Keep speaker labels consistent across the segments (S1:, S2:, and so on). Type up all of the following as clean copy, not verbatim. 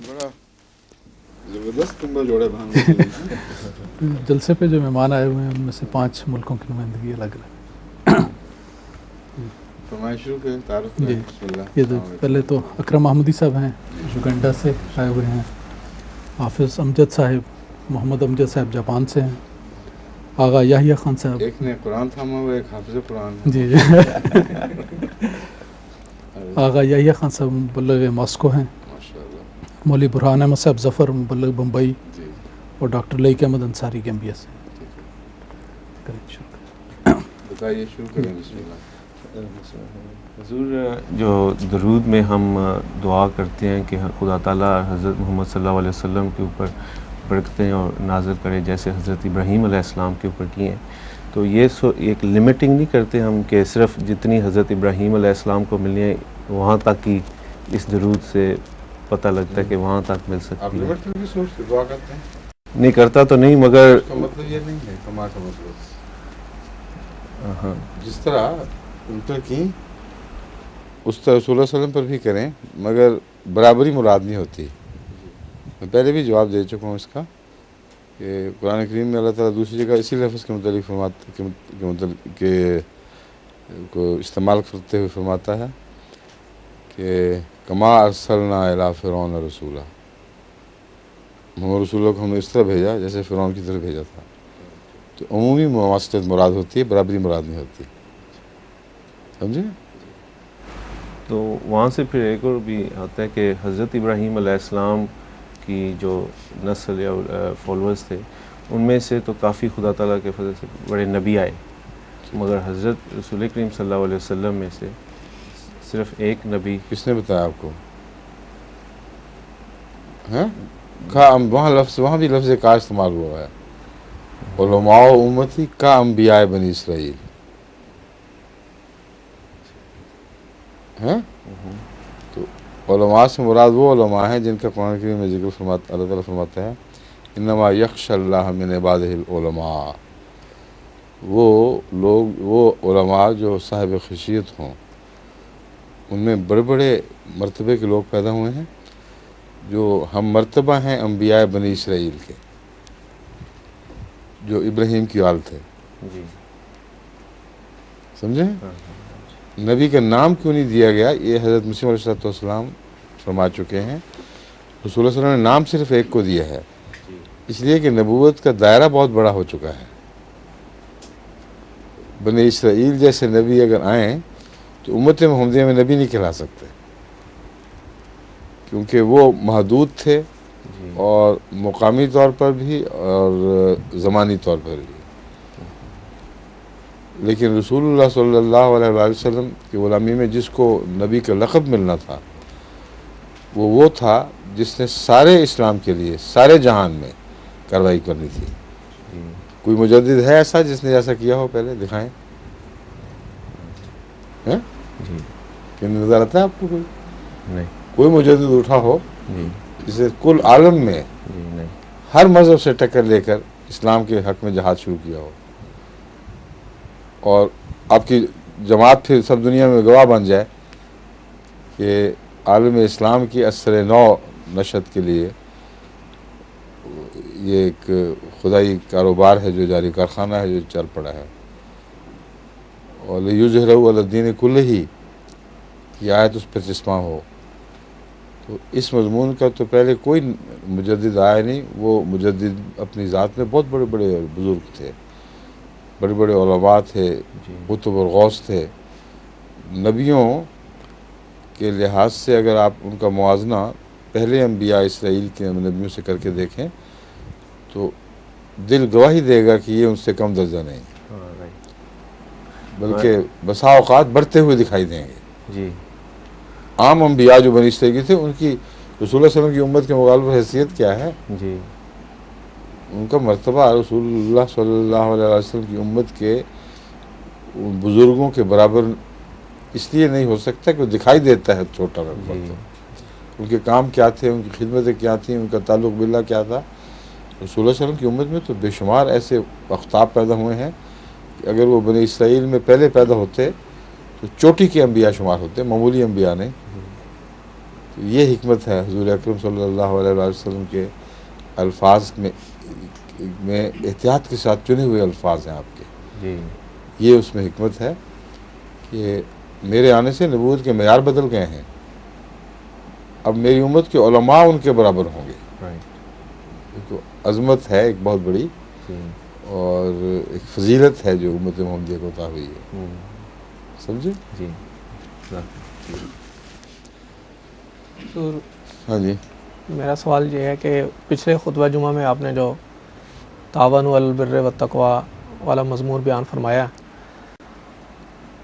S1: بڑا زبردست تمبا جوڑا بھانگ
S2: جلسے پہ جو مہمان آئے ہوئے ہیں ان میں سے 5 ملکوں کی نمائندگی الگ الگ.
S1: فرمائش شروع کریں تعارف
S2: جی
S1: بسم اللہ.
S2: یہ تو پہلے تو اکرم محمودی صاحب ہیں یوگنڈا سے آئے ہوئے ہیں. حافظ امجد صاحب محمد امجد صاحب جاپان سے ہیں. آغا یحییٰ خان صاحب
S1: ایک نے قرآن تھاما ہوا ایک حافظ قرآن ہے.
S2: جی آغا یحییٰ خان صاحب مبلغ ماسکو ہیں.
S1: ماشاءاللہ.
S2: مولوی برہان احمد صاحب ظفر مبلغ بمبئی
S1: جی
S2: اور ڈاکٹر لئیک احمد انصاری گیمبیا سے.
S1: بتائیے شروع کریں بسم اللہ.
S3: حضور جو درود میں ہم دعا کرتے ہیں کہ خدا تعالیٰ حضرت محمد صلی اللہ علیہ وسلم کے اوپر برکتیں اور نازل کرے جیسے حضرت ابراہیم علیہ السلام کے اوپر کیے ہیں، تو یہ ایک لمٹنگ نہیں کرتے ہم کہ صرف جتنی حضرت ابراہیم علیہ السلام کو ملی ہیں وہاں تک ہی اس درود سے پتہ لگتا ہے کہ وہاں تک مل
S1: آپ
S3: سکتی ہے؟
S1: لمٹ کر بھی سوچتے دعا کرتے ہیں؟
S3: نہیں کرتا تو نہیں، مگر
S1: اس کا مطلب یہ نہیں ہے کما کا مطلب
S3: ہاں
S1: جس طرح ان پر کی اس طرح رسول اللہ علیہ وسلم پر بھی کریں مگر برابری مراد نہیں ہوتی. میں پہلے بھی جواب دے چکا ہوں اس کا کہ قرآن کریم میں اللہ تعالیٰ دوسری جگہ اسی لفظ کے متعلق کہ کو استعمال کرتے ہوئے فرماتا ہے کہ کما ارسلنا الی فرعون رسولا، محمد رسول اللہ کو ہم نے اس طرح بھیجا جیسے فرعون کی طرف بھیجا تھا. تو عمومی مواصلت مراد ہوتی ہے، برابری مراد نہیں ہوتی. سمجھے؟
S3: تو وہاں سے پھر ایک اور بھی آتا ہے کہ حضرت ابراہیم علیہ السلام کی جو نسل یا فالورز تھے ان میں سے تو کافی خدا تعالیٰ کے فضل سے بڑے نبی آئے، مگر حضرت رسول کریم صلی اللہ علیہ وسلم میں سے صرف ایک نبی.
S1: کس نے بتایا آپ کو؟ وہاں بھی لفظ کا استعمال ہوا ہے، علماء امتی کا انبیاء بنی اسرائیل. تو علماء سے مراد وہ علماء ہیں جن کا قرآن کریم میں ذکر فرماتا اللہ تعالیٰ فرماتا ہے انما یخشی اللہ من عبادہ العلماء. وہ لوگ، وہ علماء جو صاحب خشیت ہوں، ان میں بڑے بڑے مرتبے کے لوگ پیدا ہوئے ہیں جو ہم مرتبہ ہیں انبیاء بنی اسرائیل کے جو ابراہیم کی آل تھے.
S3: جی
S1: سمجھے؟ نبی کا نام کیوں نہیں دیا گیا یہ حضرت مسیح علیہ السلام فرما چکے ہیں. رسول اللہ صلی اللہ علیہ وسلم نے نام صرف ایک کو دیا ہے اس لیے کہ نبوت کا دائرہ بہت بڑا ہو چکا ہے. بنی اسرائیل جیسے نبی اگر آئیں تو امت محمدیہ میں نبی نہیں کہلا سکتے کیونکہ وہ محدود تھے اور مقامی طور پر بھی اور زمانی طور پر بھی. لیکن رسول اللہ صلی اللہ علیہ وآلہ وسلم کی غلامی میں جس کو نبی کا لقب ملنا تھا وہ تھا جس نے سارے اسلام کے لیے سارے جہان میں کارروائی کرنی تھی. کوئی مجدد ہے ایسا جس نے ایسا کیا ہو؟ پہلے دکھائیں. کہ نظر آتا ہے آپ کو کوئی؟
S3: نہیں.
S1: کوئی مجدد اٹھا ہو جسے کل عالم میں
S3: نہیں.
S1: ہر مذہب سے ٹکر لے کر اسلام کے حق میں جہاد شروع کیا ہو اور آپ کی جماعت پھر سب دنیا میں گواہ بن جائے کہ عالم اسلام کی اثر نو نشت کے لیے یہ ایک خدائی کاروبار ہے جو جاری کارخانہ ہے جو چل پڑا ہے. اور لِیُظْہِرَهُ عَلَى الدِّینِ کُلِّهِ کی آیت اس پر چشمہ ہو. تو اس مضمون کا تو پہلے کوئی مجدد آیا نہیں. وہ مجدد اپنی ذات میں بہت بڑے بڑے بزرگ تھے، بڑے بڑے علماء تھے، قطب اور غوث تھے. نبیوں کے لحاظ سے اگر آپ ان کا موازنہ پہلے انبیاء اسرائیل کے نبیوں سے کر کے دیکھیں تو دل گواہی دے گا کہ یہ ان سے کم درجہ نہیں، بلکہ بسا اوقات بڑھتے ہوئے دکھائی دیں گے.
S3: جی
S1: عام انبیاء جو بنی اسرائیل تھے ان کی رسول اللہ صلی اللہ علیہ وسلم کی امت کے مقابلے پر حیثیت کیا ہے؟
S3: جی
S1: ان کا مرتبہ رسول اللہ صلی اللہ علیہ وسلم کی امت کے بزرگوں کے برابر اس لیے نہیں ہو سکتا کہ وہ دکھائی دیتا ہے چھوٹا مرتبہ. ان کے کام کیا تھے، ان کی خدمتیں کیا تھیں، ان کا تعلق باللہ کیا تھا. رسول اللہ صلی اللہ علیہ وسلم کی امت میں تو بے شمار ایسے اقطاب پیدا ہوئے ہیں کہ اگر وہ بنی اسرائیل میں پہلے پیدا ہوتے تو چوٹی کے انبیاء شمار ہوتے، معمولی انبیاء نہیں۔ تو یہ حکمت ہے حضور اکرم صلی اللہ علیہ وآلہ وسلم کے الفاظ میں احتیاط کے ساتھ چنے ہوئے الفاظ ہیں آپ کے،
S3: جی
S1: یہ اس میں حکمت ہے کہ میرے آنے سے نبوت کے معیار بدل گئے ہیں، اب میری امت کے علماء ان کے برابر ہوں گے۔
S3: رائٹ،
S1: تو عظمت ہے ایک بہت بڑی،
S3: جی
S1: اور ایک فضیلت ہے جو امت محمدیہ کو عطا ہوئی ہے، سمجھے؟
S3: جی
S4: حضور،
S1: ہاں جی،
S4: میرا سوال یہ ہے کہ پچھلے خطبہ جمعہ میں آپ نے جو تعاونوا علی البر والتقوی والا مضمون بیان فرمایا،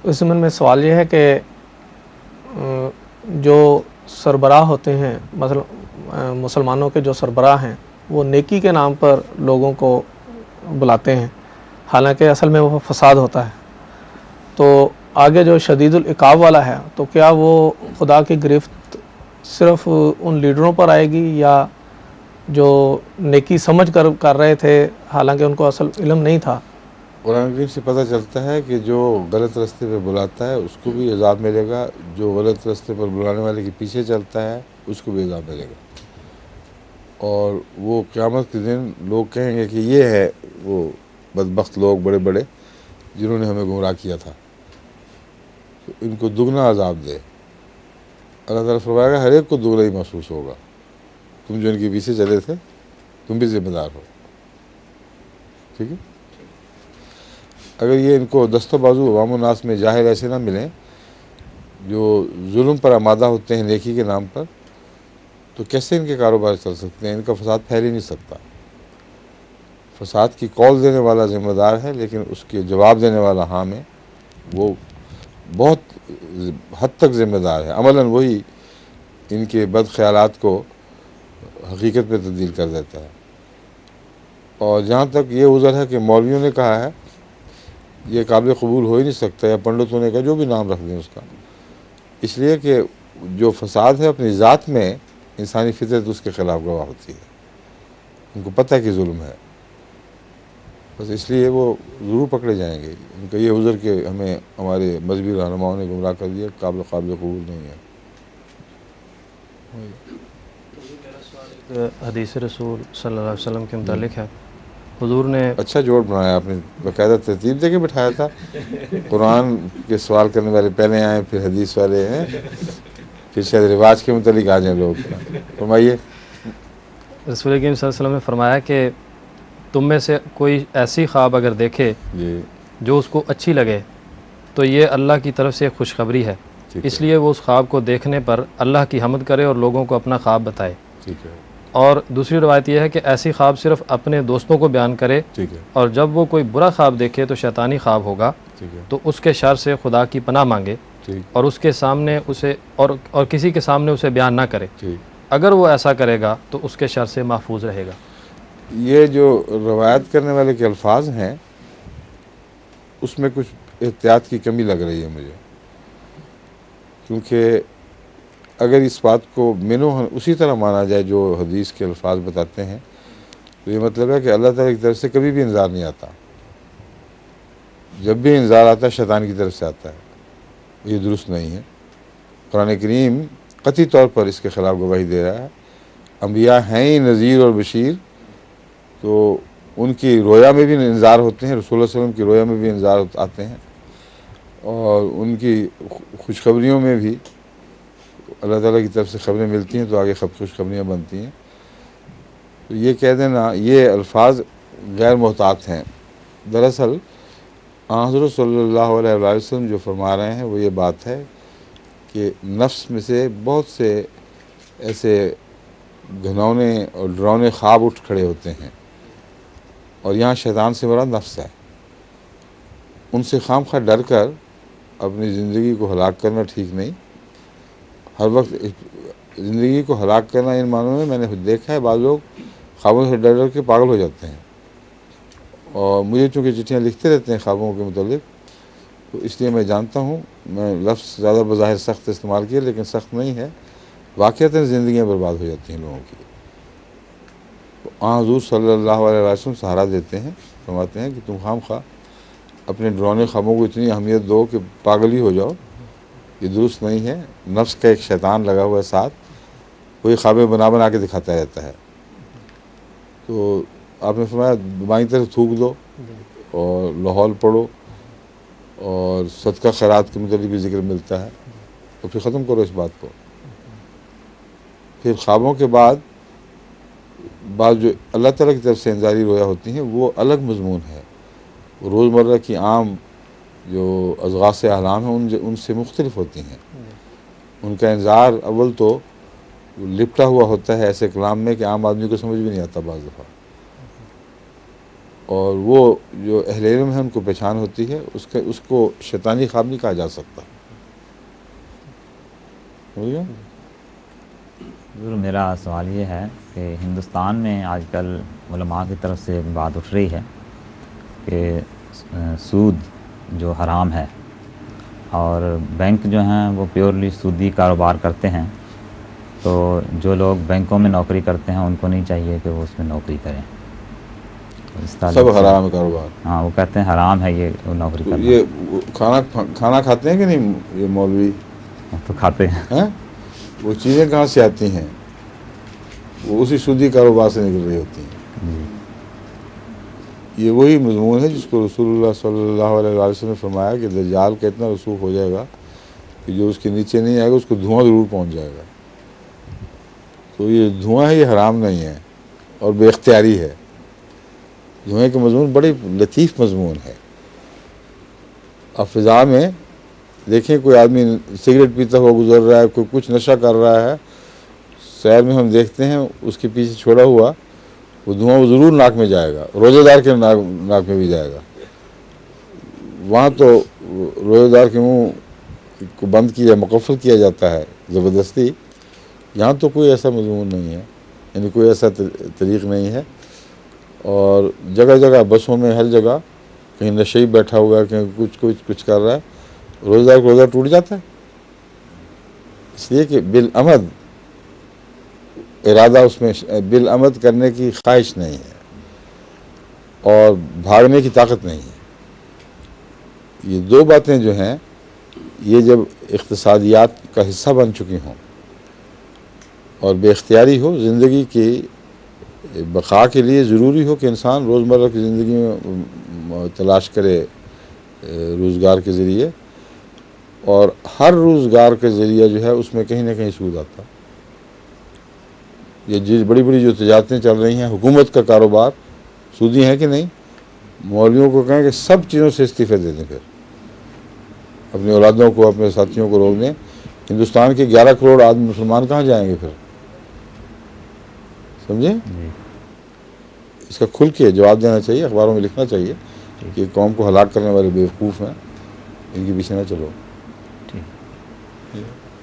S4: اس ضمن میں سوال یہ ہے کہ جو سربراہ ہوتے ہیں، مثلا مسلمانوں کے جو سربراہ ہیں، وہ نیکی کے نام پر لوگوں کو بلاتے ہیں، حالانکہ اصل میں وہ فساد ہوتا ہے، تو آگے جو شدید العقاب والا ہے، تو کیا وہ خدا کی گرفت صرف ان لیڈروں پر آئے گی، یا جو نیکی سمجھ کر رہے تھے حالانکہ ان کو اصل علم نہیں تھا؟
S1: قرآن کریم سے پتہ چلتا ہے کہ جو غلط راستے پہ بلاتا ہے اس کو بھی عذاب ملے گا، جو غلط راستے پر بلانے والے کے پیچھے چلتا ہے اس کو بھی عذاب ملے گا، اور وہ قیامت کے دن لوگ کہیں گے کہ یہ ہے وہ بدبخت لوگ بڑے بڑے جنہوں نے ہمیں گمراہ کیا تھا، تو ان کو دگنا عذاب دے۔ اللہ تعالیٰ فرمائے گا ہر ایک کو دگنا ہی محسوس ہوگا، تم جو ان کے پیچھے چلے تھے تم بھی ذمہ دار ہو، ٹھیک ہے؟ اگر یہ ان کو دست و بازو عوام الناس میں جاہل ایسے نہ ملیں جو ظلم پر آمادہ ہوتے ہیں نیکی کے نام پر، تو کیسے ان کے کاروبار چل سکتے ہیں؟ ان کا فساد پھیل ہی نہیں سکتا۔ فساد کی کال دینے والا ذمہ دار ہے، لیکن اس کے جواب دینے والا حام ہے، وہ بہت حد تک ذمہ دار ہے، عملاً وہی ان کے بد خیالات کو حقیقت میں تبدیل کر دیتا ہے۔ اور جہاں تک یہ عذر ہے کہ مولویوں نے کہا ہے یہ قابل قبول ہو ہی نہیں سکتا، یا پنڈتوں نے کہا، جو بھی نام رکھ دیں اس کا، اس لیے کہ جو فساد ہے اپنی ذات میں انسانی فطرت اس کے خلاف گواہ ہوتی ہے، ان کو پتہ ہے کہ ظلم ہے، بس اس لیے وہ ضرور پکڑے جائیں گے۔ ان کا یہ عذر کہ ہمیں ہمارے مذہبی رہنماؤں نے گمراہ کر دیا قابل قبول نہیں ہے۔
S5: حدیث رسول صلی اللہ علیہ وسلم کے متعلق ہے، حضور نے
S1: اچھا جوڑ بنایا آپ نے، باقاعدہ ترتیب دے کے بٹھایا تھا، قرآن کے سوال کرنے والے پہلے آئیں، پھر حدیث والے ہیں، پھر شاید رواج کے متعلق آ جائیں لوگ۔ فرمائیے۔
S5: رسول کریم صلی اللہ علیہ وسلم نے فرمایا کہ تم میں سے کوئی ایسی خواب اگر دیکھے
S1: جی
S5: جو اس کو اچھی لگے تو یہ اللہ کی طرف سے خوشخبری ہے،
S1: ٹھیک
S5: اس لیے وہ اس خواب کو دیکھنے پر اللہ کی حمد کرے اور لوگوں کو اپنا خواب بتائے۔
S1: ٹھیک ہے،
S5: اور دوسری روایت یہ ہے کہ ایسی خواب صرف اپنے دوستوں کو بیان کرے،
S1: ٹھیک ہے،
S5: اور جب وہ کوئی برا خواب دیکھے تو شیطانی خواب ہوگا
S1: ٹھیک ہے،
S5: تو اس کے شر سے خدا کی پناہ مانگے،
S1: ٹھیک،
S5: اور اس کے سامنے اسے اور کسی کے سامنے اسے بیان نہ کرے،
S1: ٹھیک۔
S5: اگر وہ ایسا کرے گا تو اس کے شر سے محفوظ رہے گا۔
S1: یہ جو روایت کرنے والے کے الفاظ ہیں اس میں کچھ احتیاط کی کمی لگ رہی ہے مجھے، کیونکہ اگر اس بات کو اسی طرح مانا جائے جو حدیث کے الفاظ بتاتے ہیں تو یہ مطلب ہے کہ اللہ تعالیٰ کی طرف سے کبھی بھی انذار نہیں آتا، جب بھی انذار آتا ہے شیطان کی طرف سے آتا ہے، یہ درست نہیں ہے۔ قرآن کریم قطعی طور پر اس کے خلاف گواہی دے رہا ہے، انبیاء ہیں ہی نذیر اور بشیر، تو ان کی رویا میں بھی انذار ہوتے ہیں، رسول اللہ علیہ وسلم کی رویا میں بھی انذار آتے ہیں، اور ان کی خوشخبریوں میں بھی اللہ تعالیٰ کی طرف سے خبریں ملتی ہیں تو آگے خوشخبریاں بنتی ہیں۔ تو یہ کہہ دینا یہ الفاظ غیر محتاط ہیں۔ دراصل حضرت صلی اللہ علیہ وآلہ وسلم جو فرما رہے ہیں وہ یہ بات ہے کہ نفس میں سے بہت سے ایسے گھنونے اور ڈراؤنے خواب اٹھ کھڑے ہوتے ہیں، اور یہاں شیطان سے مراد نفس ہے، ان سے خام خواہ ڈر کر اپنی زندگی کو ہلاک کرنا ٹھیک نہیں۔ ہر وقت زندگی کو ہلاک کرنا ان معنوں میں نے دیکھا ہے بعض لوگ خوابوں سے ڈر کے پاگل ہو جاتے ہیں، اور مجھے چونکہ چٹھیاں لکھتے رہتے ہیں خوابوں کے متعلق تو اس لیے میں جانتا ہوں، میں لفظ زیادہ بظاہر سخت استعمال کیا لیکن سخت نہیں ہے، واقعتاً زندگیاں برباد ہو جاتی ہیں لوگوں کی۔ تو حضور صلی اللہ علیہ وسلم سہارا دیتے ہیں، فرماتے ہیں کہ تم خام خواہ اپنے ڈرانے خوابوں کو اتنی اہمیت دو کہ پاگل ہی ہو جاؤ، یہ درست نہیں ہے۔ نفس کا ایک شیطان لگا ہوا ہے ساتھ، وہی خوابیں بنا بنا کے دکھاتا رہتا ہے۔ تو آپ نے فرمایا بائیں طرف تھوک دو اور لاہور پڑھو اور صدقہ خیرات کے متعلق بھی ذکر ملتا ہے، تو پھر ختم کرو اس بات کو۔ پھر خوابوں کے بعد جو اللہ تعالیٰ کی طرف سے انذاری رویا ہوتی ہیں وہ الگ مضمون ہے، وہ روزمرہ کی عام جو اضغاث احلام ہیں ان سے مختلف ہوتی ہیں۔ ان کا انذار اول تو لپٹا ہوا ہوتا ہے ایسے کلام میں کہ عام آدمی کو سمجھ بھی نہیں آتا بعض دفعہ، اور وہ جو اہل علم ہے ان کو پہچان ہوتی ہے، اس کو شیطانی خواب نہیں کہا جا سکتا۔
S6: ضرور، میرا سوال یہ ہے کہ ہندوستان میں آج کل علماء کی طرف سے بات اٹھ رہی ہے کہ سود جو حرام ہے، اور بینک جو ہیں وہ پیورلی سودی کاروبار کرتے ہیں، تو جو لوگ بینکوں میں نوکری کرتے ہیں ان کو نہیں چاہیے کہ وہ اس میں نوکری کریں۔ اس تعلق
S1: سب
S6: سے-
S1: حرام ہے کاروبار۔
S6: ہاں، وہ کہتے ہیں حرام ہے یہ نوکری کرنا۔
S1: یہ کھانا کھاتے ہیں کہ نہیں یہ مولوی؟
S6: تو کھاتے ہیں۔
S1: ہیں وہ چیزیں کہاں سے آتی ہیں؟ وہ اسی سودی کاروبار سے نکل رہی ہوتی ہیں۔ یہ وہی مضمون ہے جس کو رسول اللہ صلی اللہ علیہ وسلم نے فرمایا کہ دجال کا اتنا رسوخ ہو جائے گا کہ جو اس کے نیچے نہیں آئے گا اس کو دھواں ضرور پہنچ جائے گا۔ تو یہ دھواں ہے، یہ حرام نہیں ہے اور بے اختیاری ہے۔ دھوئیں کا مضمون بڑی لطیف مضمون ہے۔ اب فضا میں دیکھیں کوئی آدمی سگریٹ پیتا ہوا گزر رہا ہے، کوئی کچھ نشہ کر رہا ہے، شہر میں ہم دیکھتے ہیں اس کے پیچھے چھوڑا ہوا وہ دھواں وہ ضرور ناک میں جائے گا، روزے دار کے ناک میں بھی جائے گا۔ وہاں تو روزے دار کے منہ کو بند کیا مقفل کیا جاتا ہے زبردستی، یہاں تو کوئی ایسا مضمون نہیں ہے، یعنی کوئی ایسا طریق نہیں ہے۔ اور جگہ جگہ بسوں میں ہر جگہ کہیں نشئی بیٹھا ہوا ہے، کہیں کچھ کر رہا ہے، روزہ دار کو روزہ ٹوٹ جاتا ہے، اس لیے کہ بالعمد ارادہ اس میں بالعمد کرنے کی خواہش نہیں ہے اور بھاگنے کی طاقت نہیں ہے۔ یہ دو باتیں جو ہیں یہ جب اقتصادیات کا حصہ بن چکی ہوں اور بے اختیاری ہو، زندگی کی بقا کے لیے ضروری ہو کہ انسان روزمرہ کی زندگی میں تلاش کرے روزگار کے ذریعے، اور ہر روزگار کے ذریعہ جو ہے اس میں کہیں نہ کہیں سود آتا۔ یہ بڑی بڑی جو تجارتیں چل رہی ہیں، حکومت کا کاروبار سودی ہیں کہ نہیں؟ مولویوں کو کہیں کہ سب چیزوں سے استعفے دے دیں، پھر اپنی اولادوں کو اپنے ساتھیوں کو روک دیں۔ ہندوستان کے 11 کروڑ آدمی مسلمان کہاں جائیں گے پھر؟ سمجھے؟ اس کا کھل کے جواب دینا چاہیے، اخباروں میں لکھنا چاہیے کہ قوم کو ہلاک کرنے والے بیوقوف ہیں، ان کے پیچھے نہ چلو۔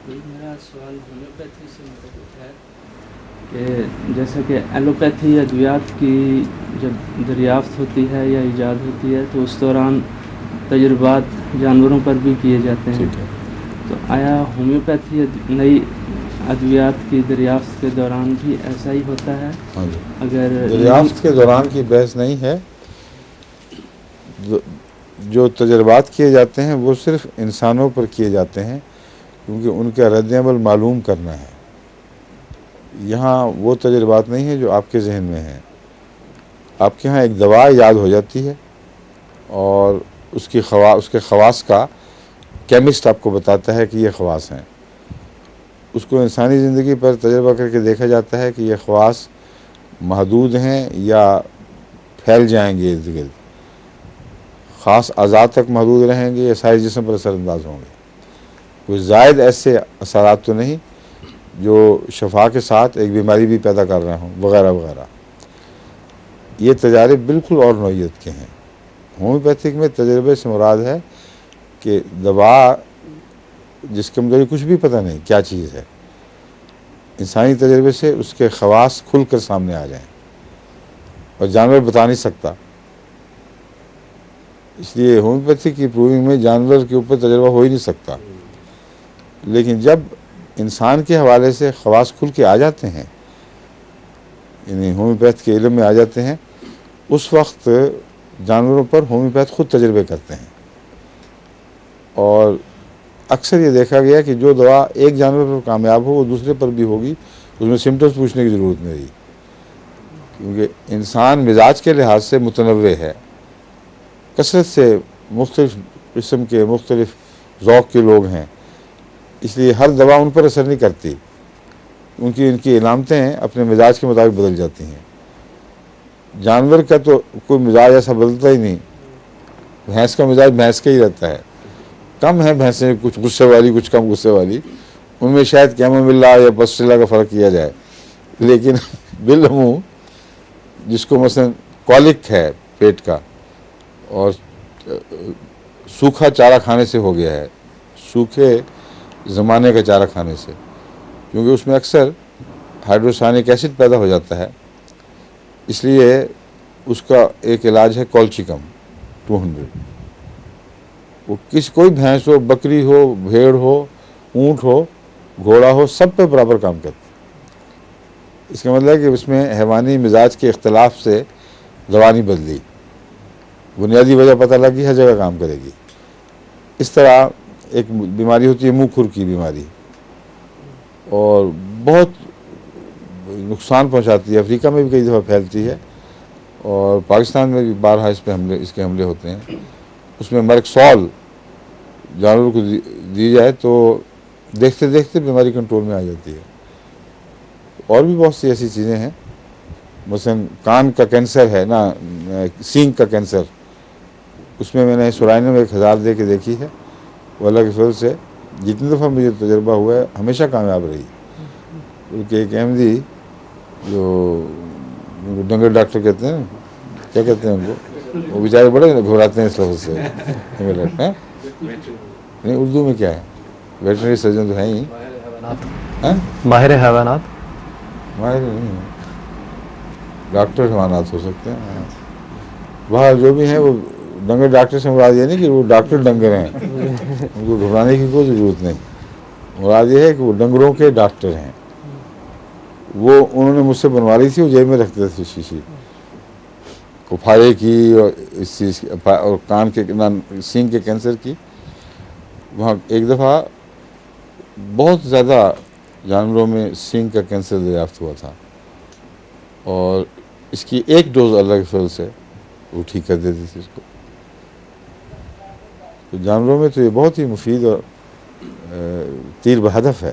S7: میرا سوال ہومیوپیتھی سے متعلق ہے کہ جیسا کہ ایلوپیتھی ادویات کی جب دریافت ہوتی ہے یا ایجاد ہوتی ہے تو اس دوران تجربات جانوروں پر بھی کیے جاتے ہیں، تو آیا ہومیوپیتھی نئی ادویات کی دریافت کے دوران بھی ایسا ہی ہوتا ہے؟
S1: ہاں جی،
S7: اگر
S1: دریافت کے دوران کی بحث نہیں ہے، جو تجربات کیے جاتے ہیں وہ صرف انسانوں پر کیے جاتے ہیں کیونکہ ان کا رد عمل معلوم کرنا ہے۔ یہاں وہ تجربات نہیں ہیں جو آپ کے ذہن میں ہیں۔ آپ کے ہاں ایک دوا یاد ہو جاتی ہے اور اس کے خواص کا کیمسٹ آپ کو بتاتا ہے کہ یہ خواص ہیں، اس کو انسانی زندگی پر تجربہ کر کے دیکھا جاتا ہے کہ یہ خواص محدود ہیں یا پھیل جائیں گے ارد گرد، خاص اعضاء تک محدود رہیں گے یا سارے جسم پر اثر انداز ہوں گے، کوئی زائد ایسے اثرات تو نہیں جو شفا کے ساتھ ایک بیماری بھی پیدا کر رہے ہوں وغیرہ وغیرہ۔ یہ تجارب بالکل اور نوعیت کے ہیں۔ ہومیوپیتھک میں تجربے سے مراد ہے کہ دوا جس کے متعلق کچھ بھی پتہ نہیں کیا چیز ہے، انسانی تجربے سے اس کے خواص کھل کر سامنے آ جائیں، اور جانور بتا نہیں سکتا۔ اس لیے ہومیوپیتھی کی پروونگ میں جانور کے اوپر تجربہ ہو ہی نہیں سکتا، لیکن جب انسان کے حوالے سے خواص کھل کے آ جاتے ہیں، یعنی ہومیوپیتھ کے علم میں آ جاتے ہیں، اس وقت جانوروں پر ہومیوپیتھ خود تجربے کرتے ہیں، اور اکثر یہ دیکھا گیا کہ جو دوا ایک جانور پر کامیاب ہو وہ دوسرے پر بھی ہوگی، اس میں سمٹمز پوچھنے کی ضرورت نہیں رہی، کیونکہ انسان مزاج کے لحاظ سے متنوع ہے، کثرت سے مختلف قسم کے مختلف ذوق کے لوگ ہیں، اس لیے ہر دوا ان پر اثر نہیں کرتی، ان کی علامتیں اپنے مزاج کے مطابق بدل جاتی ہیں۔ جانور کا تو کوئی مزاج ایسا بدلتا ہی نہیں، بھینس کا مزاج بھینس کا ہی رہتا ہے، کم ہیں بھینسیں کچھ غصے والی کچھ کم غصے والی، ان میں شاید کیموملا یا پسٹیلا کا فرق کیا جائے، لیکن بالعموم جس کو مثلا کولک ہے پیٹ کا اور سوکھا چارہ کھانے سے ہو گیا ہے، سوکھے زمانے کا چارہ کھانے سے، کیونکہ اس میں اکثر ہائیڈروسائنک ایسڈ پیدا ہو جاتا ہے، اس لیے اس کا ایک علاج ہے کولچیکم 200۔ وہ کوئی بھینس ہو، بکری ہو، بھیڑ ہو، اونٹ ہو، گھوڑا ہو، سب پہ برابر کام کرتا ہے۔ اس کا مطلب ہے کہ اس میں حیوانی مزاج کے اختلاف سے دوا نہیں بدلی، بنیادی وجہ پتہ لگی، ہر جگہ کام کرے گی۔ اس طرح ایک بیماری ہوتی ہے منہ کھر کی بیماری، اور بہت نقصان پہنچاتی ہے، افریقہ میں بھی کئی دفعہ پھیلتی ہے، اور پاکستان میں بھی بارہا اس کے حملے ہوتے ہیں۔ اس میں مرکسول جانوروں کو دی جائے تو دیکھتے دیکھتے بیماری کنٹرول میں آ جاتی ہے۔ اور بھی بہت سی ایسی چیزیں ہیں، مثلا کان کا کینسر ہے نا، سینگ کا کینسر، اس میں نے سورائنم 1000 دے کے دیکھی ہے، وہ اللہ کے فضل سے جتنی دفعہ مجھے تجربہ ہوا ہے ہمیشہ کامیاب رہی۔ بلکہ ایک احمدی جو ڈنگر ڈاکٹر کہتے ہیں، کیا کہتے ہیں ان کو، وہ بیچارے بڑے گھبراتے ہیں اس لفظ سے، ڈنگر ڈاکٹر نہیں اردو میں کیا ہے، ویٹرنری سرجن تو ہے ہی،
S5: ماہر حیوانات،
S1: ماہر نہیں ڈاکٹر حیوانات ہو سکتے ہیں، وہاں جو بھی ہیں وہ ڈنگر ڈاکٹر سے مراد یہ نہیں کہ وہ ڈاکٹر ڈنگر ہیں، ان کو گھبرانے کی کوئی ضرورت نہیں، مراد یہ ہے کہ وہ ڈنگروں کے ڈاکٹر ہیں۔ وہ انہوں نے مجھ سے بنوا لی تھی، وہ جیب میں رکھتے تھے شیشی، وہ پھاڑے کی اور اس چیز کی اور کان کے سینگ کے کینسر کی۔ وہاں ایک دفعہ بہت زیادہ جانوروں میں سینگ کا کینسر دریافت ہوا تھا، اور اس کی ایک ڈوز اللہ کے فضل سے وہ ٹھیک کر دیتی تھی اس کو۔ تو جانوروں میں تو یہ بہت ہی مفید اور تیر بہدف ہے،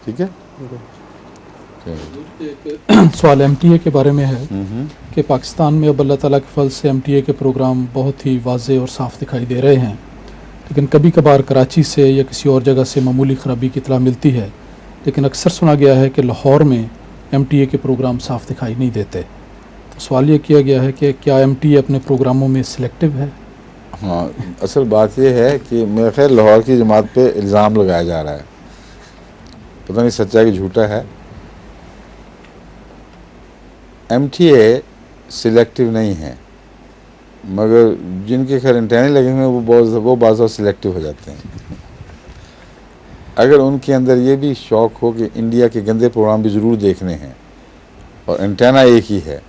S1: ٹھیک ہے۔
S2: سوال MTA کے بارے میں ہے کہ پاکستان میں اب اللہ تعالیٰ کے فضل سے MTA کے پروگرام بہت ہی واضح اور صاف دکھائی دے رہے ہیں، لیکن کبھی کبھار کراچی سے یا کسی اور جگہ سے معمولی خرابی کی اطلاع ملتی ہے، لیکن اکثر سنا گیا ہے کہ لاہور میں MTA کے پروگرام صاف دکھائی نہیں دیتے۔ تو سوال یہ کیا گیا ہے کہ کیا MTA اپنے پروگراموں میں سلیکٹیو ہے؟
S1: ہاں، اصل بات یہ ہے کہ میرے خیال لاہور کی جماعت پہ الزام لگایا جا رہا ہے، پتہ نہیں سچا کہ جھوٹا ہے۔ MTA سلیکٹیو نہیں ہے، مگر جن کے خیر انٹینے لگے ہوئے ہیں وہ بعض اوقات سلیکٹیو ہو جاتے ہیں۔ اگر ان کے اندر یہ بھی شوق ہو کہ انڈیا کے گندے پروگرام بھی ضرور دیکھنے ہیں، اور انٹینا ایک ہی ہے،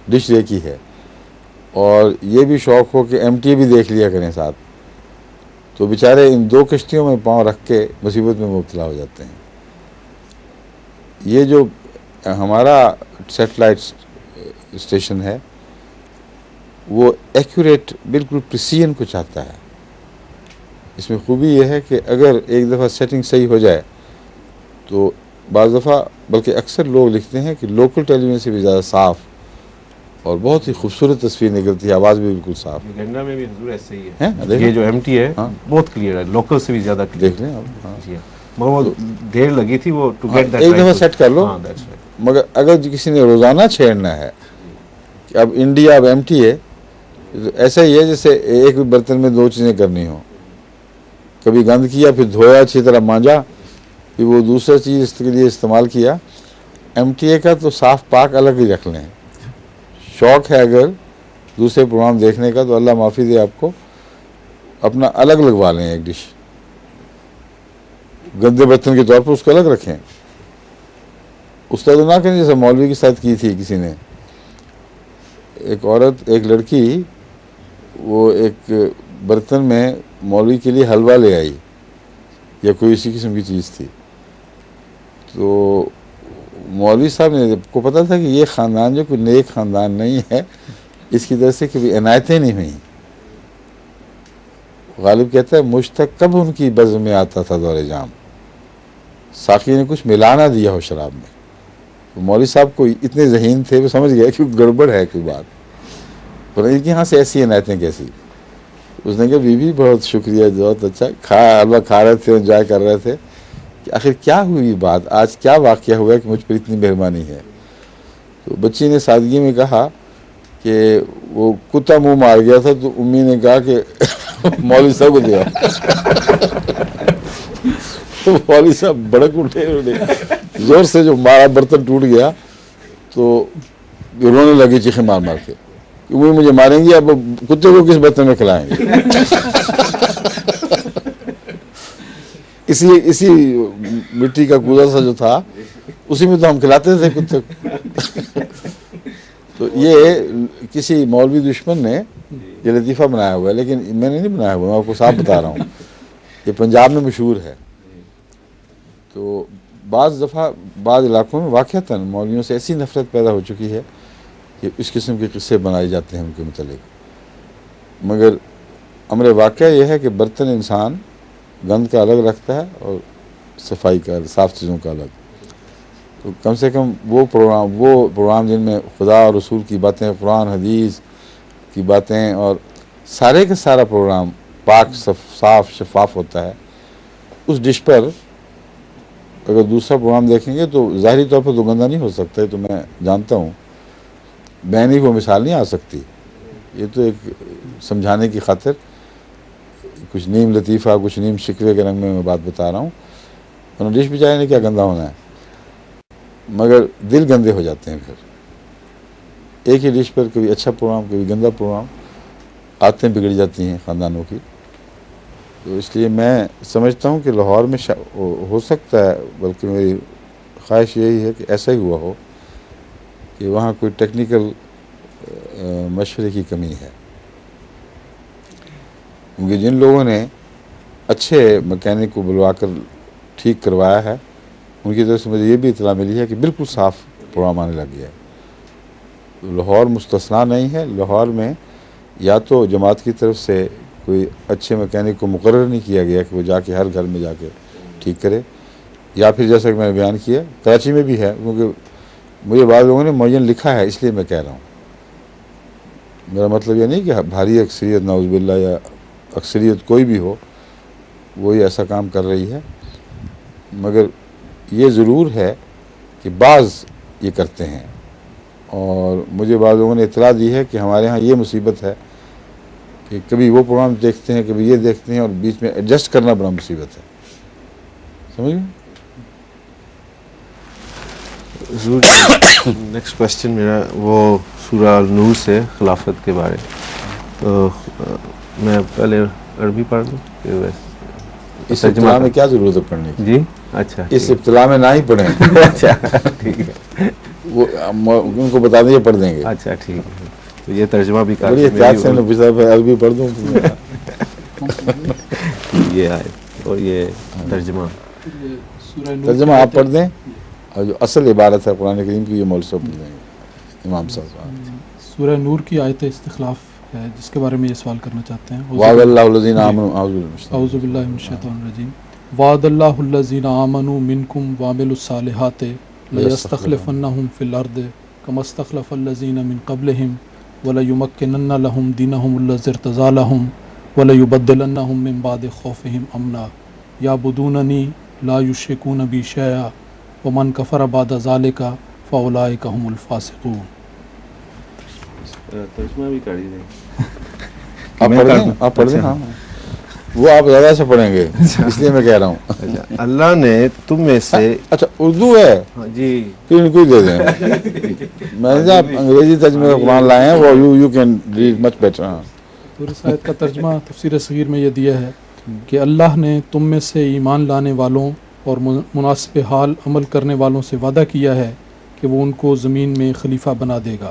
S1: ڈش ایک ہی ہے، اور یہ بھی شوق ہو کہ MTA بھی دیکھ لیا کریں ساتھ، تو بیچارے ان دو کشتیوں میں پاؤں رکھ کے مصیبت میں مبتلا ہو جاتے ہیں۔ یہ جو ہمارا سیٹلائٹ اسٹیشن ہے وہ ایکوریٹ بالکل پریسیژن کو چاہتا ہے۔ اس میں خوبی یہ ہے کہ اگر ایک دفعہ سیٹنگ صحیح ہو جائے تو بعض دفعہ بلکہ اکثر لوگ لکھتے ہیں کہ لوکل ٹیلی ویژن سے بھی زیادہ صاف اور بہت ہی خوبصورت تصویر نکلتی ہے، آواز بھی بالکل صاف۔
S3: گنڈا میں بھی حضور ایسے ہی ہے، یہ جو MTA ہے بہت کلیئر ہے، لوکل سے بھی زیادہ کلیئر۔
S1: دیکھ لیں آپ،
S3: مگر وہ دیر لگی تھی وہ ٹو گیٹ دیٹ،
S1: ایک دفعہ سیٹ کر لو۔ مگر اگر کسی نے روزانہ چھیڑنا ہے کہ اب انڈیا اب MTA، تو ایسا ہی ہے جیسے ایک برتن میں دو چیزیں کرنی ہوں، کبھی گند کیا پھر دھویا اچھی طرح مانجا پھر وہ دوسرا چیز اس کے لیے استعمال کیا۔ MTA کا تو صاف پاک الگ ہی رکھ لیں، شوق ہے اگر دوسرے پروگرام دیکھنے کا تو اللہ معافی دے آپ کو، اپنا الگ لگوا لیں ایک ڈش، گندے برتن کے طور پر اس کو الگ رکھیں، اس طرح تو نہ کریں جیسے مولوی کے ساتھ کی تھی کسی نے، ایک عورت، ایک لڑکی، وہ ایک برتن میں مولوی کے لیے حلوہ لے آئی یا کوئی اسی قسم کی چیز تھی، تو مولوی صاحب نے کو پتہ تھا کہ یہ خاندان جو کوئی نیک خاندان نہیں ہے، اس کی طرف سے کبھی عنایتیں نہیں ہوئیں. غالب کہتا ہے مجھ تک کب ان کی بزم میں آتا تھا دور جام، ساقی نے کچھ ملا نہ دیا ہو شراب میں. تو مولوی صاحب کو اتنے ذہین تھے، وہ سمجھ گئے کہ گڑبڑ ہے کوئی بات، پر ان کے یہاں سے ایسی عنایتیں کیسی. اس نے کہا بی بی بہت شکریہ، بہت اچھا، حلوہ کھا رہے تھے، انجوائے کر رہے تھے کہ آخر کیا ہوئی بات، آج کیا واقعہ ہوا کہ مجھ پر اتنی مہربانی ہے. تو بچی نے سادگی میں کہا کہ وہ کتا منہ مار گیا تھا، تو امی نے کہا کہ مولوی صاحب کو دیا. مولوی صاحب بڑک اٹھے، زور سے جو مارا برتن ٹوٹ گیا، تو رونے لگے چیخیں مار مار کے، وہ مجھے ماریں گی، اب کتے کو کس برتن میں کھلائیں گے. اسی مٹی کا کوزہ سا جو تھا اسی میں تو ہم کھلاتے تھے کتے کو. تو یہ کسی مولوی دشمن نے یہ لطیفہ بنایا ہوا ہے، لیکن میں نے نہیں بنایا ہوا، میں آپ کو صاف بتا رہا ہوں. یہ پنجاب میں مشہور ہے. تو بعض دفعہ بعض علاقوں میں واقعتاً مولویوں سے ایسی نفرت پیدا ہو چکی ہے کہ اس قسم کے قصے بنائے جاتے ہیں ان کے متعلق. مگر امر واقعہ یہ ہے کہ برتن انسان گند کا الگ رکھتا ہے اور صفائی کا، صاف چیزوں کا الگ. تو کم سے کم وہ پروگرام جن میں خدا اور رسول کی باتیں، قرآن حدیث کی باتیں، اور سارے کا سارا پروگرام پاک صاف شفاف ہوتا ہے، اس ڈش پر اگر دوسرا پروگرام دیکھیں گے تو ظاہری طور پر تو گندہ نہیں ہو سکتا ہے. تو میں جانتا ہوں بہنی کو مثال نہیں آ سکتی، یہ تو ایک سمجھانے کی خاطر کچھ نیم لطیفہ، کچھ نیم شکوے کے رنگ میں بات بتا رہا ہوں. اور ڈش بیچارے نے کیا گندہ ہونا ہے، مگر دل گندے ہو جاتے ہیں. پھر ایک ہی ڈش پر کبھی اچھا پروگرام، کبھی گندہ پروگرام، عادتیں بگڑ جاتی ہیں خاندانوں کی. تو اس لیے میں سمجھتا ہوں کہ لاہور میں ہو سکتا ہے، بلکہ میری خواہش یہی ہے کہ ایسا ہی ہوا ہو کہ وہاں کوئی ٹیکنیکل مشورے کی کمی ہے. کیونکہ جن لوگوں نے اچھے مکینک کو بلوا کر ٹھیک کروایا ہے، ان کی طرف سے مجھے یہ بھی اطلاع ملی ہے کہ بالکل صاف پروگرام آنے لگ گیا ہے. لاہور مستثنا نہیں ہے. لاہور میں یا تو جماعت کی طرف سے کوئی اچھے مکینک کو مقرر نہیں کیا گیا کہ وہ جا کے ہر گھر میں جا کے ٹھیک کرے، یا پھر جیسا کہ میں نے بیان کیا کراچی میں بھی ہے، کیونکہ مجھے بعض لوگوں نے معین لکھا ہے، اس لیے میں کہہ رہا ہوں. میرا مطلب یہ نہیں کہ بھاری اکثریت نعوذ باللہ یا اکثریت کوئی بھی ہو وہی ایسا کام کر رہی ہے، مگر یہ ضرور ہے کہ بعض یہ کرتے ہیں. اور مجھے بعض لوگوں نے اطلاع دی ہے کہ ہمارے ہاں یہ مصیبت ہے کہ کبھی وہ پروگرام دیکھتے ہیں، کبھی یہ دیکھتے ہیں، اور بیچ میں ایڈجسٹ کرنا بڑا مصیبت ہے. سمجھ گئے؟
S3: نیکسٹ کوشچن میرا وہ سورہ نور سے خلافت کے بارے. تو میں پہلے عربی پڑھ دوں پھر ویسے
S1: اس ابتلا میں کیا ضرورت ہے پڑھنے کی؟
S3: جی اچھا،
S1: اس ابتلا میں نہ ہی پڑھیں.
S3: اچھا ٹھیک ہے،
S1: وہ ان کو بتا دیں پڑھ دیں گے.
S3: اچھا ٹھیک ہے. تو یہ ترجمہ بھی
S1: بڑی احتیاط سے عربی پڑھ دوں.
S3: یہ آئے اور یہ ترجمہ
S1: ترجمہ آپ پڑھ دیں، اور جو اصل عبارت ہے قرآن کریم کی یہ مولوی صاحب پڑھ دیں گے، امام صاحب.
S2: سورہ نور کی آیت استخلاف ہے جس کے بارے میں یہ سوال کرنا چاہتے ہیں.
S1: وعد اللہ الذین آمنوا
S2: اعوذ باللہ من الشیطان الرجیم. وعد اللہ الذین آمنوا منکم وعملوا الصالحات لیستخلفنہم فی الارض کما استخلف الذین من قبلہم ولیمکنن لہم دینہم الذی ارتضی لہم ولیبدلنہم من بعد خوفہم امنا یعبدوننی لا یشرکون بی شیئا ومن کفر بعد ذالک فاولئک هم الفاسقون.
S3: ترجمہ بھی کر ہی دیں.
S1: آپ پڑھ دیں. ہاں وہ آپ زیادہ سے پڑھیں گے اس لیے میں کہہ رہا ہوں.
S3: اللہ نے تم میں سے،
S1: اچھا اردو ہے
S3: جی
S1: پھر ان کو ہی دے دیں. میں نے آپ انگریزی ترجمے کا قرآن لائے ہیں، وہ you can read much better.
S2: سورہ آیت کا ترجمہ تفسیر صغیر میں یہ دیا ہے کہ اللہ نے تم میں سے ایمان لانے والوں اور مناسب حال عمل کرنے والوں سے وعدہ کیا ہے کہ وہ ان کو زمین میں خلیفہ بنا دے گا.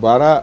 S1: 12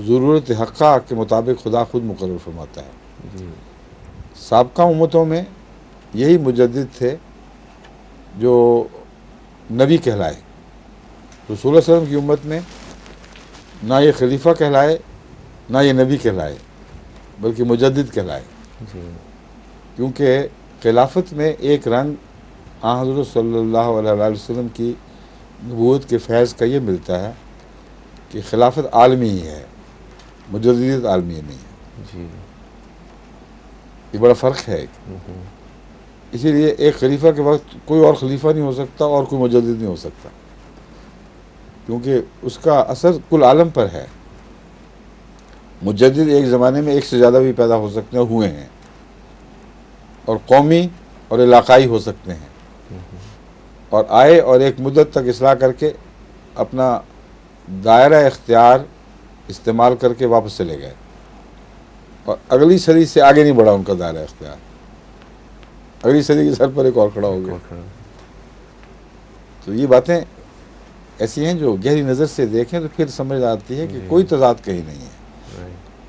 S1: ضرورت حقہ کے مطابق خدا خود مقرر فرماتا ہے. سابقہ امتوں میں یہی مجدد تھے جو نبی کہلائے. رسول اللہ علیہ وسلم کی امت میں نہ یہ خلیفہ کہلائے نہ یہ نبی کہلائے بلکہ مجدد کہلائے. کیونکہ خلافت میں ایک رنگ آن حضرت صلی اللہ علیہ وآلہ وسلم کی نبوت کے فیض کا یہ ملتا ہے کہ خلافت عالمی ہی ہے، مجددیت عالمی نہیں ہے. یہ بڑا فرق ہے. اسی لیے ایک خلیفہ کے وقت کوئی اور خلیفہ نہیں ہو سکتا اور کوئی مجدد نہیں ہو سکتا، کیونکہ اس کا اثر کل عالم پر ہے. مجدد ایک زمانے میں ایک سے زیادہ بھی پیدا ہو سکتے ہیں، ہوئے ہیں، اور قومی اور علاقائی ہو سکتے ہیں، اور آئے اور ایک مدت تک اصلاح کر کے اپنا دائرہ اختیار استعمال کر کے واپس چلے گئے، اور اگلی صدی سے آگے نہیں بڑھا ان کا دائرہ اختیار. اگلی صدی کے سر پر ایک اور کھڑا ہو گیا. تو یہ باتیں ایسی ہیں جو گہری نظر سے دیکھیں تو پھر سمجھ آتی ہے کہ کوئی تضاد کہیں نہیں ہے.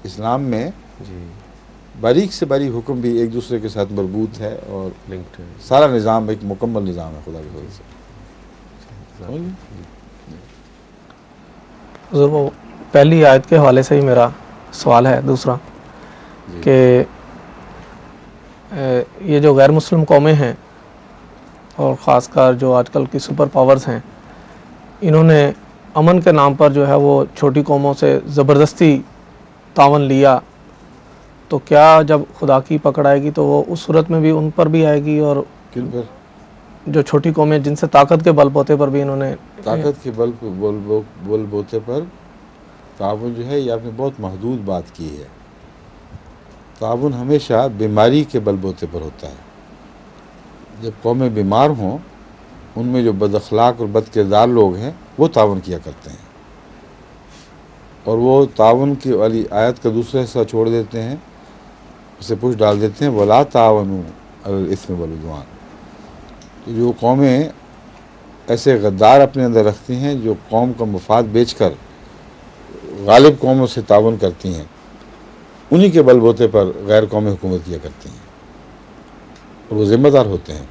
S1: اسلام میں باریک سے باریک حکم بھی ایک دوسرے کے ساتھ مربوط ہے، اور سارا نظام ایک مکمل نظام ہے خدا کی وجہ سے.
S4: حضور وہ پہلی آیت کے حوالے سے ہی میرا سوال ہے دوسرا کہ یہ جو غیر مسلم قومیں ہیں اور خاص کر جو آج کل کی سپر پاورز ہیں، انہوں نے امن کے نام پر جو ہے وہ چھوٹی قوموں سے زبردستی تعاون لیا، تو کیا جب خدا کی پکڑ آئے گی تو وہ اس صورت میں بھی ان پر بھی آئے گی؟ اور
S1: کن پر؟
S4: جو چھوٹی قومیں جن سے طاقت کے بل بوتے پر بھی انہوں نے
S1: طاقت کے بل بوتے پر تعاون جو ہے، یہ آپ نے بہت محدود بات کی ہے. تعاون ہمیشہ بیماری کے بل بوتے پر ہوتا ہے. جب قومیں بیمار ہوں، ان میں جو بد اخلاق اور بد کردار لوگ ہیں وہ تعاون کیا کرتے ہیں، اور وہ تعاون کی والی آیت کا دوسرا حصہ چھوڑ دیتے ہیں، اسے پوچھ ڈال دیتے ہیں وَلَا تَعَاوَنُوا عَلَى الْإِثْمِ وَالْعُدْوَانِ. تو جو قومیں ایسے غدار اپنے اندر رکھتی ہیں جو قوم کا مفاد بیچ کر غالب قوموں سے تعاون کرتی ہیں، انہی کے بل بوتے پر غیر قومی حکومت کیا کرتی ہیں، اور وہ ذمہ دار ہوتے ہیں.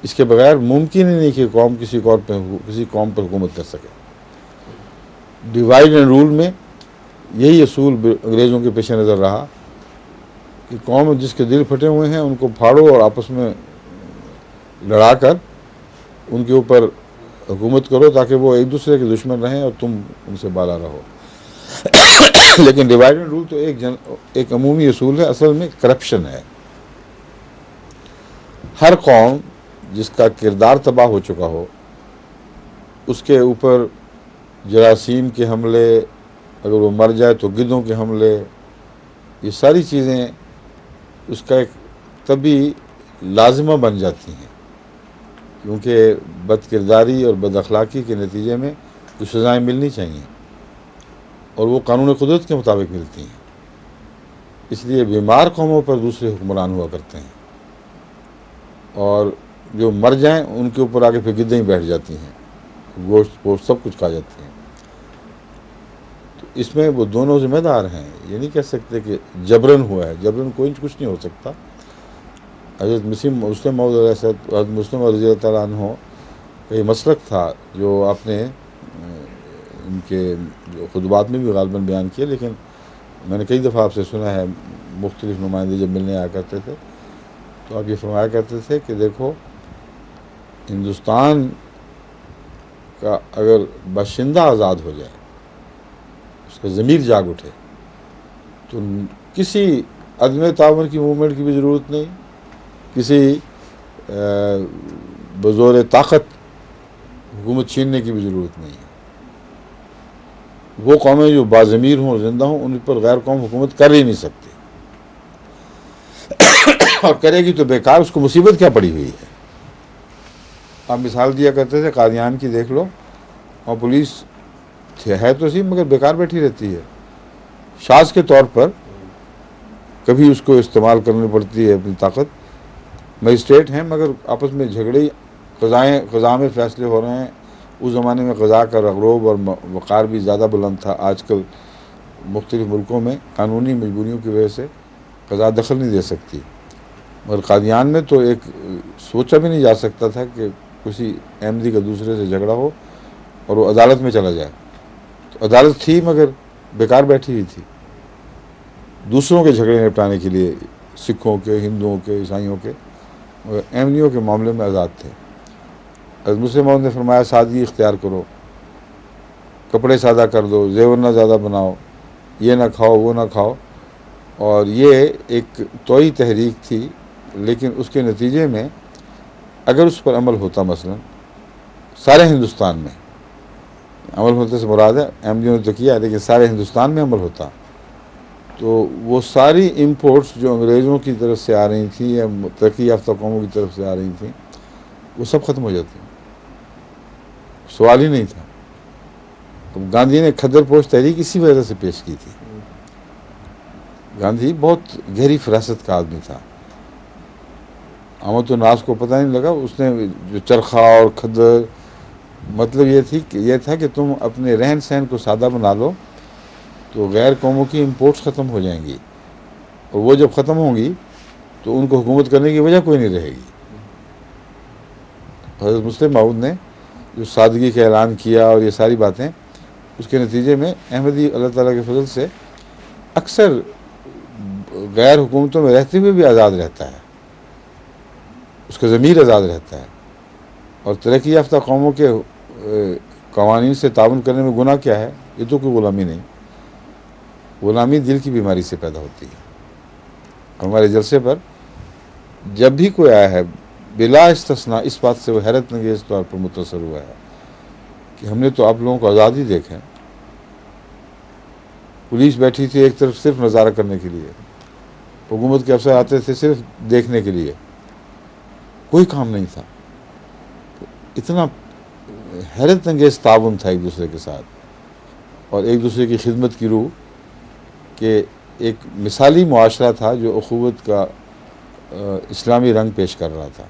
S1: اس کے بغیر ممکن ہی نہیں کہ قوم کسی قوم پر حکومت کر سکے. ڈیوائڈ اینڈ رول میں یہی اصول انگریزوں کے پیش نظر رہا کہ قوم جس کے دل پھٹے ہوئے ہیں ان کو پھاڑو اور آپس میں لڑا کر ان کے اوپر حکومت کرو تاکہ وہ ایک دوسرے کے دشمن رہیں اور تم ان سے بالا رہو. لیکن ڈیوائڈ اینڈ رول تو ایک عمومی اصول ہے، اصل میں کرپشن ہے. ہر قوم جس کا کردار تباہ ہو چکا ہو، اس کے اوپر جراثیم کے حملے، اگر وہ مر جائے تو گدھوں کے حملے، یہ ساری چیزیں اس کا ایک طبی لازمہ بن جاتی ہیں، کیونکہ بد کرداری اور بد اخلاقی کے نتیجے میں کچھ سزائیں ملنی چاہیے، اور وہ قانون قدرت کے مطابق ملتی ہیں. اس لیے بیمار قوموں پر دوسرے حکمران ہوا کرتے ہیں، اور جو مر جائیں ان کے اوپر آگے پھر گدھیں ہی بیٹھ جاتی ہیں، گوشت پوشت سب کچھ کھا جاتی ہیں. تو اس میں وہ دونوں ذمہ دار ہیں. یہ نہیں کہہ سکتے کہ جبرن ہوا ہے، جبرن کوئی کچھ نہیں ہو سکتا. حضرت مسلم رضی اللہ تعالیٰ عنہ کا یہ مسلک تھا جو آپ نے ان کے جو خطبات میں بھی غالباً بیان کیا، لیکن میں نے کئی دفعہ آپ سے سنا ہے، مختلف نمائندے جب ملنے آیا کرتے تھے تو آپ یہ فرمایا کرتے تھے کہ دیکھو، ہندوستان کا اگر باشندہ آزاد ہو جائے، اس کا ضمیر جاگ اٹھے، تو کسی عدم تعاون کی موومنٹ کی بھی ضرورت نہیں، کسی بزور طاقت حکومت چھیننے کی بھی ضرورت نہیں ہے. وہ قومیں جو باضمیر ہوں، زندہ ہوں، ان پر غیر قوم حکومت کر ہی نہیں سکتی، اور کرے گی تو بیکار، اس کو مصیبت کیا پڑی ہوئی ہے. آپ مثال دیا کرتے تھے قادیان کی، دیکھ لو، اور پولیس ہے تو صحیح مگر بیکار بیٹھی رہتی ہے. شاذ کے طور پر کبھی اس کو استعمال کرنی پڑتی ہے اپنی طاقت. مجسٹریٹ ہیں مگر آپس میں جھگڑے، قضاء میں فیصلے ہو رہے ہیں، اس زمانے میں غذا کا رغروب اور وقار بھی زیادہ بلند تھا. آج کل مختلف ملکوں میں قانونی مجبوریوں کی وجہ سے قضا دخل نہیں دے سکتی، مگر قادیان میں تو ایک سوچا بھی نہیں جا سکتا تھا کہ کسی احمدی کا دوسرے سے جھگڑا ہو اور وہ عدالت میں چلا جائے. تو عدالت تھی مگر بیکار بیٹھی ہوئی تھی دوسروں کے جھگڑے نپٹانے کے لیے، سکھوں کے، ہندوؤں کے، عیسائیوں کے، مگر احمدیوں کے معاملے میں آزاد تھے. حضرت مسلم موعود نے فرمایا سادگی اختیار کرو، کپڑے سادہ کر دو، زیور نہ زیادہ بناؤ، یہ نہ کھاؤ وہ نہ کھاؤ. اور یہ ایک طوعی تحریک تھی، لیکن اس کے نتیجے میں اگر اس پر عمل ہوتا، مثلا سارے ہندوستان میں عمل ہوتے سے مراد ہے احمدیوں نے تو کیا لیکن سارے ہندوستان میں عمل ہوتا، تو وہ ساری امپورٹس جو انگریزوں کی طرف سے آ رہی تھیں یا ترقی یافتہ قوموں کی طرف سے آ رہی تھیں وہ سب ختم ہو جاتی. سوال ہی نہیں تھا. گاندھی نے کھدر پوش تحریک اسی وجہ سے پیش کی تھی. گاندھی بہت گہری فراست کا آدمی تھا. آمد و ناز کو پتہ نہیں لگا. اس نے جو چرخا اور کھدر، مطلب یہ تھا کہ تم اپنے رہن سہن کو سادہ بنا لو تو غیر قوموں کی امپورٹس ختم ہو جائیں گی، اور وہ جب ختم ہوں گی تو ان کو حکومت کرنے کی وجہ کوئی نہیں رہے گی. حضرت مسلم موعود نے جو سادگی کا اعلان کیا اور یہ ساری باتیں، اس کے نتیجے میں احمدی اللہ تعالیٰ کے فضل سے اکثر غیر حکومتوں میں رہتے ہوئے بھی آزاد رہتا ہے، اس کا ضمیر آزاد رہتا ہے. اور ترقی یافتہ قوموں کے قوانین سے تعاون کرنے میں گناہ کیا ہے؟ یہ تو کوئی غلامی نہیں. غلامی دل کی بیماری سے پیدا ہوتی ہے. ہمارے جلسے پر جب بھی کوئی آیا ہے بلا استثناء اس بات سے وہ حیرت انگیز طور پر متاثر ہوا ہے کہ ہم نے تو آپ لوگوں کو آزادی دیکھا ہے. پولیس بیٹھی تھی ایک طرف صرف نظارہ کرنے کے لیے، حکومت کے افسر آتے تھے صرف دیکھنے کے لیے، کوئی کام نہیں تھا. اتنا حیرت انگیز تعاون تھا ایک دوسرے کے ساتھ اور ایک دوسرے کی خدمت کی روح، کہ ایک مثالی معاشرہ تھا جو اخوت کا اسلامی رنگ پیش کر رہا تھا.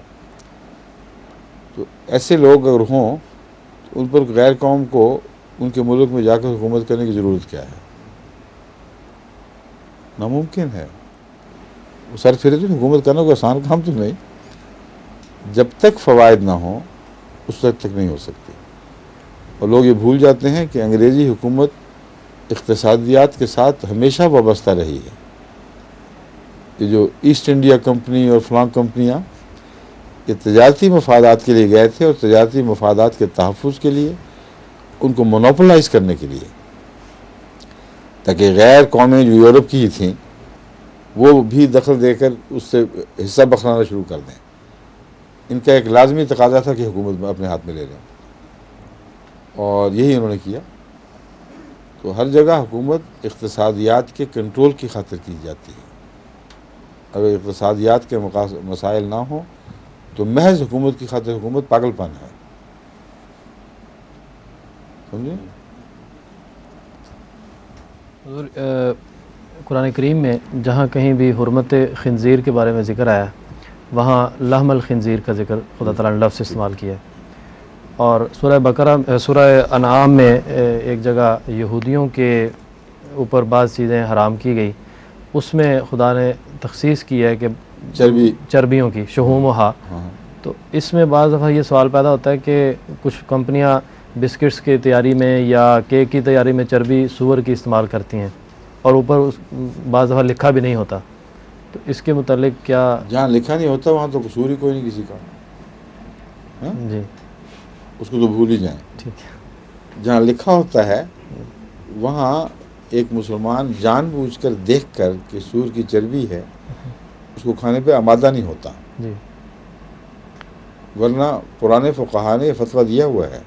S1: تو ایسے لوگ اگر ہوں تو ان پر غیر قوم کو ان کے ملک میں جا کر حکومت کرنے کی ضرورت کیا ہے؟ ناممکن ہے. وہ سر پھرے تو حکومت کرنا کوئی آسان کام تو نہیں. جب تک فوائد نہ ہوں اس وقت تک نہیں ہو سکتی. اور لوگ یہ بھول جاتے ہیں کہ انگریزی حکومت اقتصادیات کے ساتھ ہمیشہ وابستہ رہی ہے. یہ جو ایسٹ انڈیا کمپنی اور فلاں کمپنیاں یہ تجارتی مفادات کے لیے گئے تھے، اور تجارتی مفادات کے تحفظ کے لیے ان کو مونوپلائز کرنے کے لیے، تاکہ غیر قومیں جو یورپ کی ہی تھیں وہ بھی دخل دے کر اس سے حصہ بخرانا شروع کر دیں. ان کا ایک لازمی تقاضا تھا کہ حکومت اپنے ہاتھ میں لے لیں، اور یہی انہوں نے کیا. تو ہر جگہ حکومت اقتصادیات کے کنٹرول کی خاطر کی جاتی ہے. اگر اقتصادیات کے مسائل نہ ہوں تو محض حکومت کی خاطر حکومت پاگل پن ہے. سمجھے؟
S5: حضور قرآن کریم میں جہاں کہیں بھی حرمت خنزیر کے بارے میں ذکر آیا وہاں لحم الخنزیر کا ذکر خدا تعالیٰ نے لفظ استعمال کیا ہے. اور سورہ انعام میں ایک جگہ یہودیوں کے اوپر بعض چیزیں حرام کی گئی، اس میں خدا نے تخصیص کی ہے کہ چربیوں کی شحومہا. تو اس میں بعض دفعہ یہ سوال پیدا ہوتا ہے کہ کچھ کمپنیاں بسکٹس کی تیاری میں یا کیک کی تیاری میں چربی سور کی استعمال کرتی ہیں اور اوپر بعض دفعہ لکھا بھی نہیں ہوتا. تو اس کے متعلق کیا؟
S1: جہاں لکھا نہیں ہوتا وہاں تو قصور ہی کوئی نہیں کسی کا.
S5: جی
S1: اس کو تو بھول ہی جائیں.
S5: ٹھیک ہے.
S1: جہاں لکھا ہوتا ہے وہاں ایک مسلمان جان بوجھ کر دیکھ کر کہ سور کی چربی ہے اس کو کھانے پہ آمادہ نہیں ہوتا.
S5: جی
S1: ورنہ پرانے فقہا نے فتویٰ دیا ہوا ہے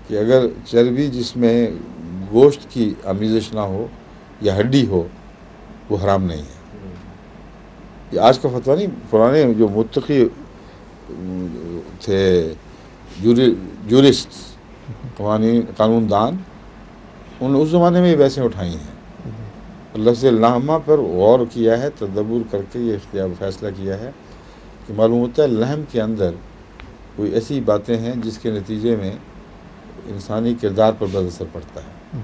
S1: کہ اگر چربی جس میں گوشت کی آمیزش نہ ہو یا ہڈی ہو وہ حرام نہیں ہے. یہ آج کا فتویٰ نہیں، پرانے جو متقی تھے جورسٹ قانون دان انہوں نے اس زمانے میں یہ بحثیں اٹھائی ہیں. لفظ لحمہ پر غور کیا ہے، تدبر کر کے یہ فیصلہ کیا ہے کہ معلوم ہوتا ہے لحم کے اندر کوئی ایسی باتیں ہیں جس کے نتیجے میں انسانی کردار پر بد اثر پڑتا ہے.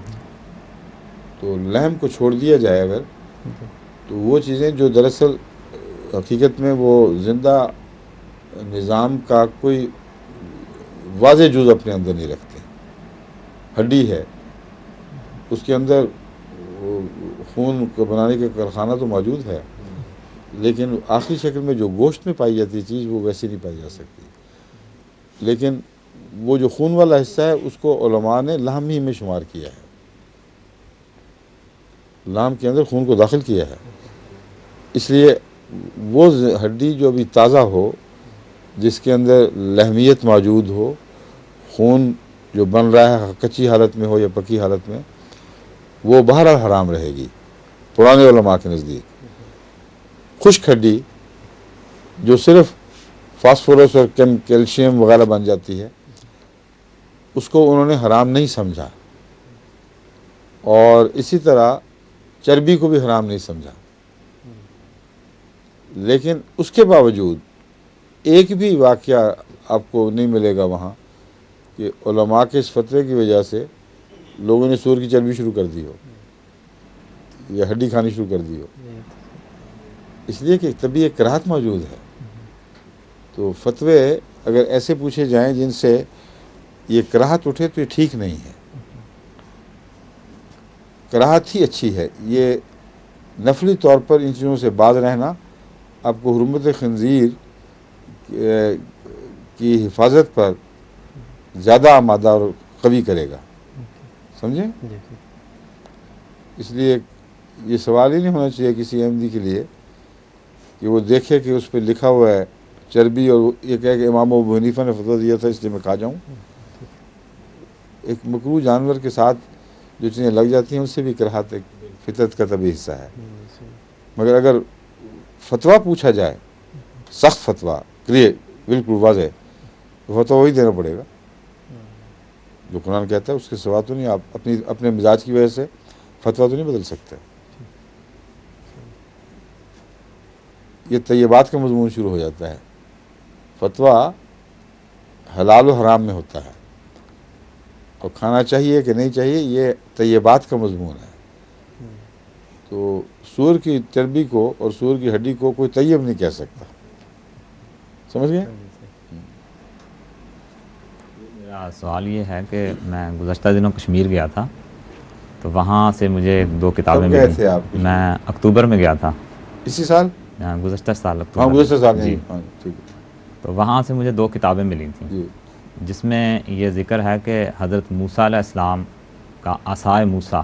S1: تو لحم کو چھوڑ دیا جائے اگر، تو وہ چیزیں جو دراصل حقیقت میں وہ زندہ نظام کا کوئی واضح جز اپنے اندر نہیں رکھتے. ہڈی ہے، اس کے اندر خون کو بنانے کا کارخانہ تو موجود ہے، لیکن آخری شکل میں جو گوشت میں پائی جاتی چیز وہ ویسی نہیں پائی جا سکتی. لیکن وہ جو خون والا حصہ ہے اس کو علماء نے لحم ہی میں شمار کیا ہے، لحم کے اندر خون کو داخل کیا ہے. اس لیے وہ ہڈی جو ابھی تازہ ہو، جس کے اندر لحمیت موجود ہو، خون جو بن رہا ہے کچی حالت میں ہو یا پکی حالت میں، وہ بہرحال حرام رہے گی پرانے علماء کے نزدیک. خشک ہڈی جو صرف فاسفورس اور کیلشیم وغیرہ بن جاتی ہے، اس کو انہوں نے حرام نہیں سمجھا، اور اسی طرح چربی کو بھی حرام نہیں سمجھا. لیکن اس کے باوجود ایک بھی واقعہ آپ کو نہیں ملے گا وہاں کہ علماء کے اس فتوے کی وجہ سے لوگوں نے سور کی چربی شروع کر دی ہو یا ہڈی کھانی شروع کر دی ہو. اس لیے کہ تبھی ایک کراہت موجود ہے. تو فتوے اگر ایسے پوچھے جائیں جن سے یہ کراہت اٹھے تو یہ ٹھیک نہیں ہے. کراہت ہی اچھی ہے. یہ نفلی طور پر ان چیزوں سے باز رہنا آپ کو حرمت خنزیر کی حفاظت پر زیادہ آمادہ اور قوی کرے گا. سمجھیں؟ اس لیے یہ سوال ہی نہیں ہونا چاہیے کسی احمدی کے لیے کہ وہ دیکھے کہ اس پہ لکھا ہوا ہے چربی اور یہ کہے کہ امام ابو حنیفہ نے فتویٰ دیا تھا اس لیے میں کھا جاؤں. ایک مکروہ جانور کے ساتھ جو چیزیں لگ جاتی ہیں ان سے بھی کراہت ایک فطرت کا طبعی حصہ ہے. مگر اگر فتویٰ پوچھا جائے، سخت فتویٰ بالکل واضح، تو فتویٰ وہی دینا پڑے گا جو قرآن کہتا ہے. اس کے سوا تو نہیں. آپ اپنے مزاج کی وجہ سے فتویٰ تو نہیں بدل سکتے. یہ طیبات کا مضمون شروع ہو جاتا ہے. فتویٰ حلال و حرام میں ہوتا ہے، اور کھانا چاہیے کہ نہیں چاہیے یہ طیبات کا مضمون ہے. تو سور کی چربی کو اور سور کی ہڈی کو کوئی طیب نہیں کہہ سکتا. سمجھ گئے؟
S6: میرا سوال یہ ہے کہ میں گزشتہ دنوں کشمیر گیا تھا، تو وہاں سے مجھے 2 کتابیں
S1: کب گئے
S6: ملی.
S1: تھے آپ؟
S6: میں اکتوبر میں گیا تھا.
S1: اسی سال؟
S6: گزشتہ سال
S1: ہاں
S6: اکتوبر.
S1: گزشتہ سال.
S6: جی.
S1: ہاں ٹھیک ہے.
S6: تو وہاں سے مجھے 2 کتابیں ملی تھیں،
S1: جی
S6: جس میں یہ ذکر ہے کہ حضرت موسیٰ علیہ السلام کا عصائے موسیٰ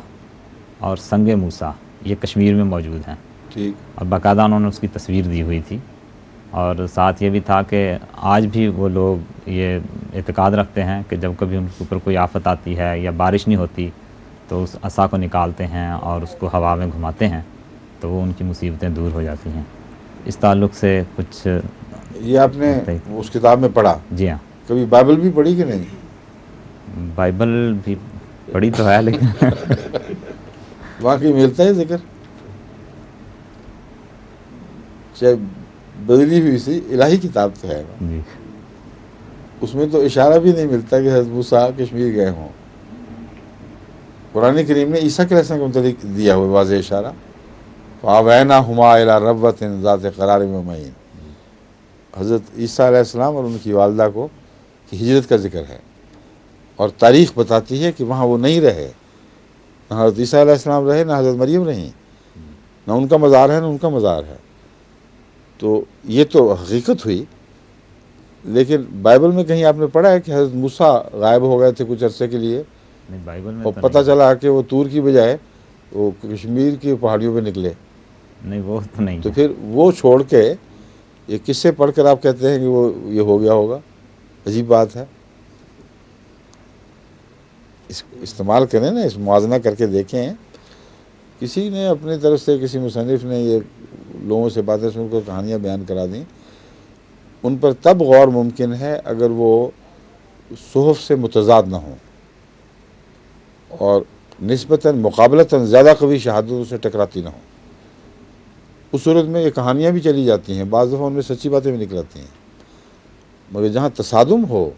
S6: اور سنگ موسیٰ یہ کشمیر میں موجود ہیں،
S1: ٹھیک.
S6: اور باقاعدہ انہوں نے اس کی تصویر دی ہوئی تھی. اور ساتھ یہ بھی تھا کہ آج بھی وہ لوگ یہ اعتقاد رکھتے ہیں کہ جب کبھی ان کے اوپر کوئی آفت آتی ہے یا بارش نہیں ہوتی تو اس عصا کو نکالتے ہیں اور اس کو ہوا میں گھماتے ہیں تو وہ ان کی مصیبتیں دور ہو جاتی ہیں. اس تعلق سے کچھ
S1: یہ آپ نے اس کتاب میں پڑھا؟
S6: جی ہاں.
S1: کبھی بائبل بھی پڑھی کہ نہیں؟
S6: بائبل بھی پڑھی تو ہے لیکن
S1: واقعی ملتا ہے ذکر؟ چاہے بدلی ہوئی سی الہی کتاب تو ہے نا،
S6: جی
S1: اس میں تو اشارہ بھی نہیں ملتا کہ حضرت موسیٰ کشمیر گئے ہوں. قرآن کریم نے عیسیٰ کے السلام کے متعلق دیا ہوا واضح اشارہ، فَأَوَيْنَاهُمَا إِلَىٰ رَبْوَةٍ ذَاتِ قَرَارٍ وَمَعِينٍ. حضرت عیسیٰ علیہ السلام اور ان کی والدہ کو کی ہجرت کا ذکر ہے، اور تاریخ بتاتی ہے کہ وہاں وہ نہیں رہے. نہ حضرت عیسیٰ علیہ السلام رہے، نہ حضرت مریم رہیں، نہ ان کا مزار ہے نہ ان کا مزار ہے. تو یہ تو حقیقت ہوئی. لیکن بائبل میں کہیں آپ نے پڑھا ہے کہ حضرت موسیٰ غائب ہو گئے تھے کچھ عرصے کے لیے،
S6: نہیں بائبل میں
S1: اور
S6: تو
S1: پتہ چلا کہ وہ طور کی بجائے وہ کشمیر کی پہاڑیوں پہ نکلے.
S6: نہیں وہ تو نہیں
S1: تو
S6: ہے.
S1: پھر وہ چھوڑ کے یہ قصے پڑھ کر آپ کہتے ہیں کہ وہ یہ ہو گیا ہوگا. عجیب بات ہے. اس استعمال کریں نا، اس موازنہ کر کے دیکھیں. کسی نے اپنی طرف سے کسی مصنف نے یہ لوگوں سے باتیں سن کر کہانیاں بیان کرا دیں، ان پر تب غور ممکن ہے اگر وہ صحف سے متضاد نہ ہوں اور نسبتاً مقابلتاً زیادہ قوی شہادتوں سے ٹکراتی نہ ہوں. اس صورت میں یہ کہانیاں بھی چلی جاتی ہیں، بعض دفعہ ان میں سچی باتیں بھی نکل آتی ہیں. مگر جہاں تصادم ہو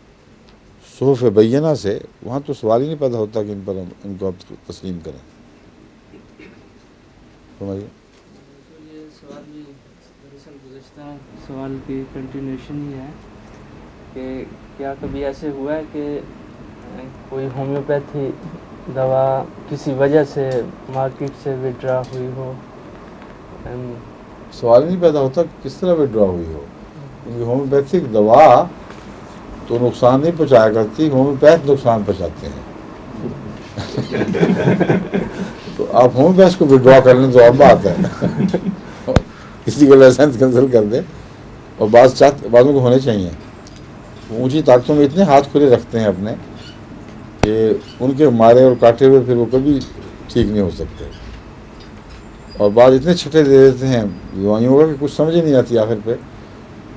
S1: صحف بینہ سے وہاں تو سوال ہی نہیں پیدا ہوتا کہ ان کو آپ تسلیم کریں. سمجھے؟
S7: یہ سوال بھی دراصل گزشتہ سوال کی کنٹینیوشن ہی ہے کہ کیا کبھی ایسے ہوا ہے کہ کوئی ہومیوپیتھی دوا کسی وجہ سے مارکیٹ سے وڈرا ہوئی ہو؟
S1: سوال نہیں پیدا ہوتا کس طرح وڈرا ہوئی ہو، کیونکہ ہومیوپیتھک دوا تو نقصان نہیں پہنچایا کرتی، ہومیوپیتھ نقصان پہنچاتے ہیں. تو آپ ہومیوپیتھ کو وڈرا کر لیں تو اب بات ہے، کسی کو لائسنس کینسل کر دیں. اور بعضوں کو ہونے چاہیے، اونچی طاقتوں میں اتنے ہاتھ کھلے رکھتے ہیں اپنے کہ ان کے مارے اور کاٹے ہوئے پھر وہ کبھی ٹھیک نہیں ہو سکتے. اور بعض اتنے چھٹے دے دیتے ہیں دوائیوں کا کہ کچھ سمجھ ہی نہیں آتی آخر پہ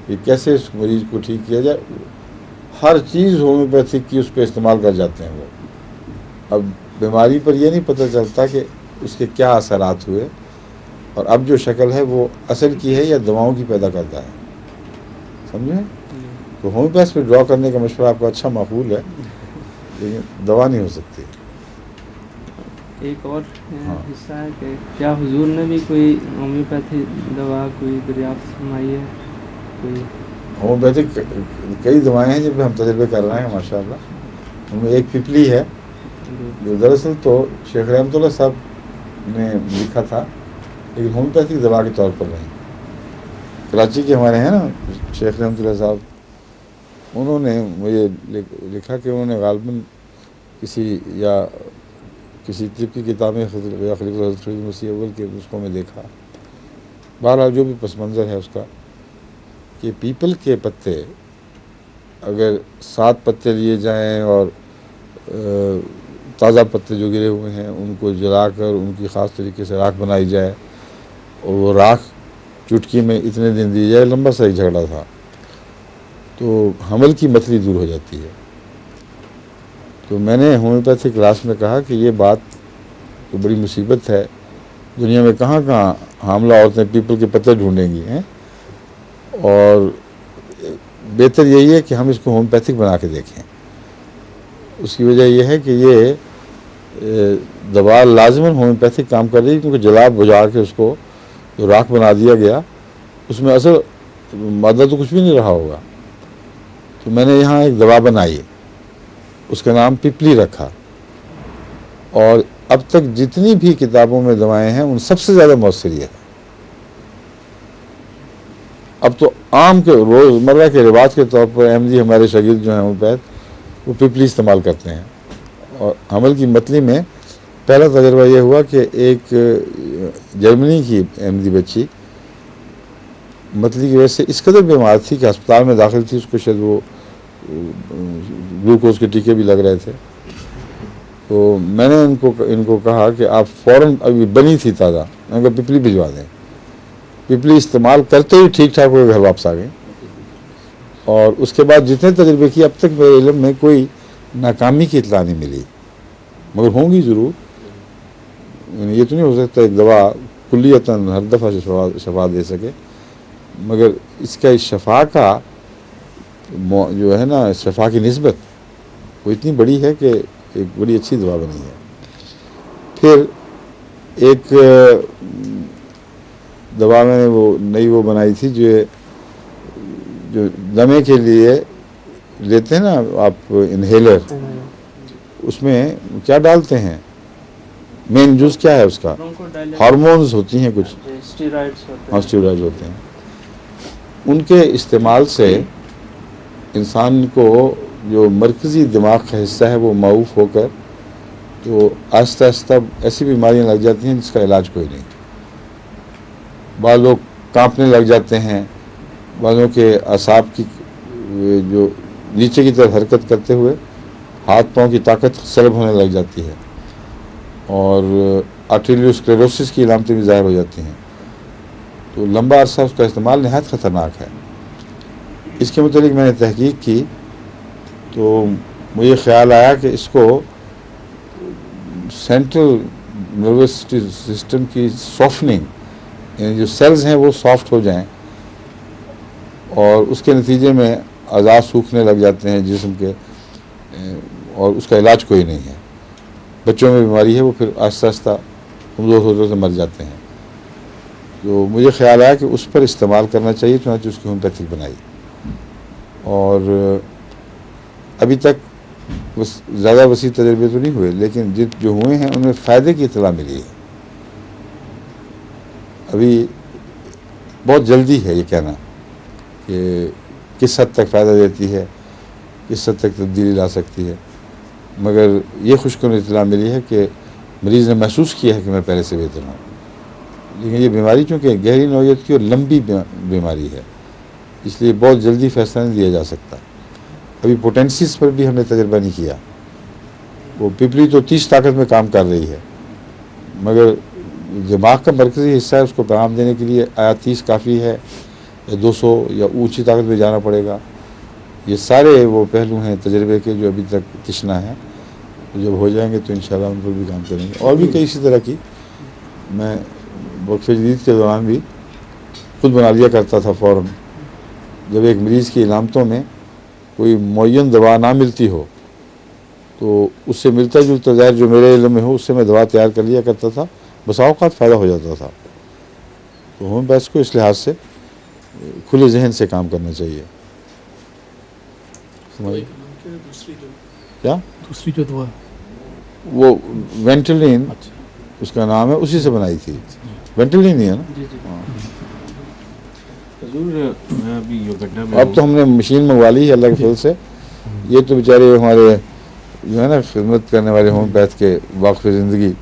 S1: کہ کیسے اس مریض کو ٹھیک کیا جائے. ہر چیز ہومیوپیتھک کی اس پہ استعمال کر جاتے ہیں وہ. اب بیماری پر یہ نہیں پتہ چلتا کہ اس کے کیا اثرات ہوئے اور اب جو شکل ہے وہ اصل کی ہے یا دواؤں کی پیدا کرتا ہے. سمجھیں؟ تو ہومیوپیتھ پہ ڈرا کرنے کا مشورہ آپ کا اچھا معقول ہے، لیکن دوا نہیں ہو سکتی.
S7: ایک اور حصہ ہے کہ کیا حضور نے بھی کوئی ہومیوپیتھی دوا کوئی دریافت فرمائی ہے؟ کوئی
S1: ہومیوپیتھک کئی دوائیں ہیں جن پہ ہم تجربے کر رہے ہیں ماشاء اللہ. ان میں ایک پپلی ہے جو دراصل تو شیخ رحمۃ اللہ صاحب نے لکھا تھا، لیکن ہومیوپیتھک دوا کے طور پر نہیں. کراچی کے ہمارے ہیں نا شیخ رحمۃ اللہ صاحب، انہوں نے مجھے لکھا کہ انہوں نے غالباً کسی طب کی کتاب میں خلیفہ مسیح اول کے نسخوں میں دیکھا. بہرحال جو بھی پس منظر ہے اس کا کہ پیپل کے پتے اگر 7 پتے لیے جائیں اور تازہ پتے جو گرے ہوئے ہیں ان کو جلا کر ان کی خاص طریقے سے راکھ بنائی جائے اور وہ راکھ چٹکی میں اتنے دن دی جائے، لمبا سا ایک جھگڑا تھا، تو حمل کی متلی دور ہو جاتی ہے. تو میں نے ہومیوپیتھی کلاس میں کہا کہ یہ بات تو بڑی مصیبت ہے، دنیا میں کہاں کہاں حاملہ عورتیں پیپل کے پتے ڈھونڈیں گی ہیں، اور بہتر یہی ہے کہ ہم اس کو ہومیوپیتھک بنا کے دیکھیں. اس کی وجہ یہ ہے کہ یہ دوا لازماً ہومیوپیتھک کام کر رہی ہے، کیونکہ جلا بجھا کے اس کو جو راکھ بنا دیا گیا اس میں اصل مادہ تو کچھ بھی نہیں رہا ہوگا. تو میں نے یہاں ایک دوا بنائی، اس کا نام پپلی رکھا، اور اب تک جتنی بھی کتابوں میں دوائیں ہیں ان سب سے زیادہ مؤثر یہ ہے. اب تو عام کے روزمرہ کے رواج کے طور پر احمدی ہمارے شاگرد جو ہیں ہومیوپیتھ وہ پپلی استعمال کرتے ہیں. اور حمل کی متلی میں پہلا تجربہ یہ ہوا کہ ایک جرمنی کی احمدی بچی متلی کی وجہ سے اس قدر بیمار تھی کہ ہسپتال میں داخل تھی، اس کو شاید وہ گلوکوز کے ٹیکے بھی لگ رہے تھے. تو میں نے ان کو کہا کہ آپ فوراً، ابھی بنی تھی تازہ، میں نے کہا پپلی بھجوا دیں. پپلی استعمال کرتے ہی ٹھیک ٹھاک ہوئے گھر واپس آ گئے. اور اس کے بعد جتنے تجربے کیے اب تک میرے علم میں کوئی ناکامی کی اطلاع نہیں ملی، مگر ہوں گی ضرور. یہ تو نہیں ہو سکتا ایک دوا کلیتاً ہر دفعہ شفا دے سکے، مگر اس کا شفا کا جو ہے نا شفا کی نسبت وہ اتنی بڑی ہے کہ ایک بڑی اچھی دوا بنی ہے. پھر ایک دوا میں نے وہ بنائی تھی جو دمے کے لیے لیتے ہیں نا آپ انہیلر، اس میں کیا ڈالتے ہیں، مین جوس کیا ہے اس کا، ہارمونز ہوتی ہیں کچھ، اسٹیرائڈز ہوتے ہیں. ان کے استعمال سے انسان کو جو مرکزی دماغ کا حصہ ہے وہ معوف ہو کر تو آہستہ آہستہ ایسی بیماریاں لگ جاتی ہیں جس کا علاج کوئی نہیں. بعض لوگ کانپنے لگ جاتے ہیں، بعضوں کے اعصاب کی جو نیچے کی طرف حرکت کرتے ہوئے ہاتھ پاؤں کی طاقت سلب ہونے لگ جاتی ہے، اور آرٹریوسکلیروسس کی علامتیں بھی ظاہر ہو جاتی ہیں. تو لمبا عرصہ اس کا استعمال نہایت خطرناک ہے. اس کے متعلق میں نے تحقیق کی تو مجھے خیال آیا کہ اس کو سینٹرل نروس سسٹم کی سافٹننگ، یعنی جو سیلز ہیں وہ سافٹ ہو جائیں، اور اس کے نتیجے میں اعضاء سوکھنے لگ جاتے ہیں جسم کے، اور اس کا علاج کوئی نہیں ہے. بچوں میں بیماری ہے، وہ پھر آہستہ آہستہ کمزور ہوتے ہوتے مر جاتے ہیں. تو مجھے خیال آیا کہ اس پر استعمال کرنا چاہیے، چنانچہ اس کی ہومیوپیتھک بنائی. اور ابھی تک زیادہ وسیع تجربے تو نہیں ہوئے، لیکن جو ہوئے ہیں ان میں فائدے کی اطلاع ملی ہے. ابھی بہت جلدی ہے یہ کہنا کہ کس حد تک فائدہ دیتی ہے، کس حد تک تبدیلی لا سکتی ہے، مگر یہ خوش کن اطلاع ملی ہے کہ مریض نے محسوس کیا ہے کہ میں پہلے سے بہتر ہوں. لیکن یہ بیماری چونکہ گہری نوعیت کی اور لمبی بیماری ہے، اس لیے بہت جلدی فیصلہ نہیں دیا جا سکتا. ابھی پوٹینسیز پر بھی ہم نے تجربہ نہیں کیا. وہ پپلی تو 30 طاقت میں کام کر رہی ہے، مگر دماغ کا مرکزی حصہ ہے، اس کو پیغام دینے کے لیے آیا 30 کافی ہے یا 200 یا اونچی طاقت میں جانا پڑے گا. یہ سارے وہ پہلو ہیں تجربے کے جو ابھی تک تشنا ہیں. جب ہو جائیں گے تو انشاءاللہ ان پر بھی کام کریں گے. اور بھی کئی اسی طرح کی میں وقفہ جدید کے دوران بھی خود بنا لیا کرتا تھا فوراً. جب ایک مریض کی علامتوں میں کوئی معین دوا نہ ملتی ہو تو اس سے ملتا جلتا ظاہر جو میرے علم میں ہو اس سے میں دوا تیار کر لیا کرتا تھا. بسا اوقات فائدہ ہو جاتا تھا. تو ہومیوپیتھ کو اس لحاظ سے کھلے ذہن سے کام کرنا چاہیے. کیا
S2: دوسری جو دعا
S1: وہ وینٹلین اس کا نام ہے، اسی سے بنائی تھی. وینٹلین ہی ہے نا.
S3: حضور میں ابھی یوگنڈا میں
S1: اب تو ہم نے مشین منگوا لی ہے اللہ کے فضل سے. یہ تو بیچارے ہمارے جو ہے نا خدمت کرنے والے ہومیوپیتھ کے واقف زندگی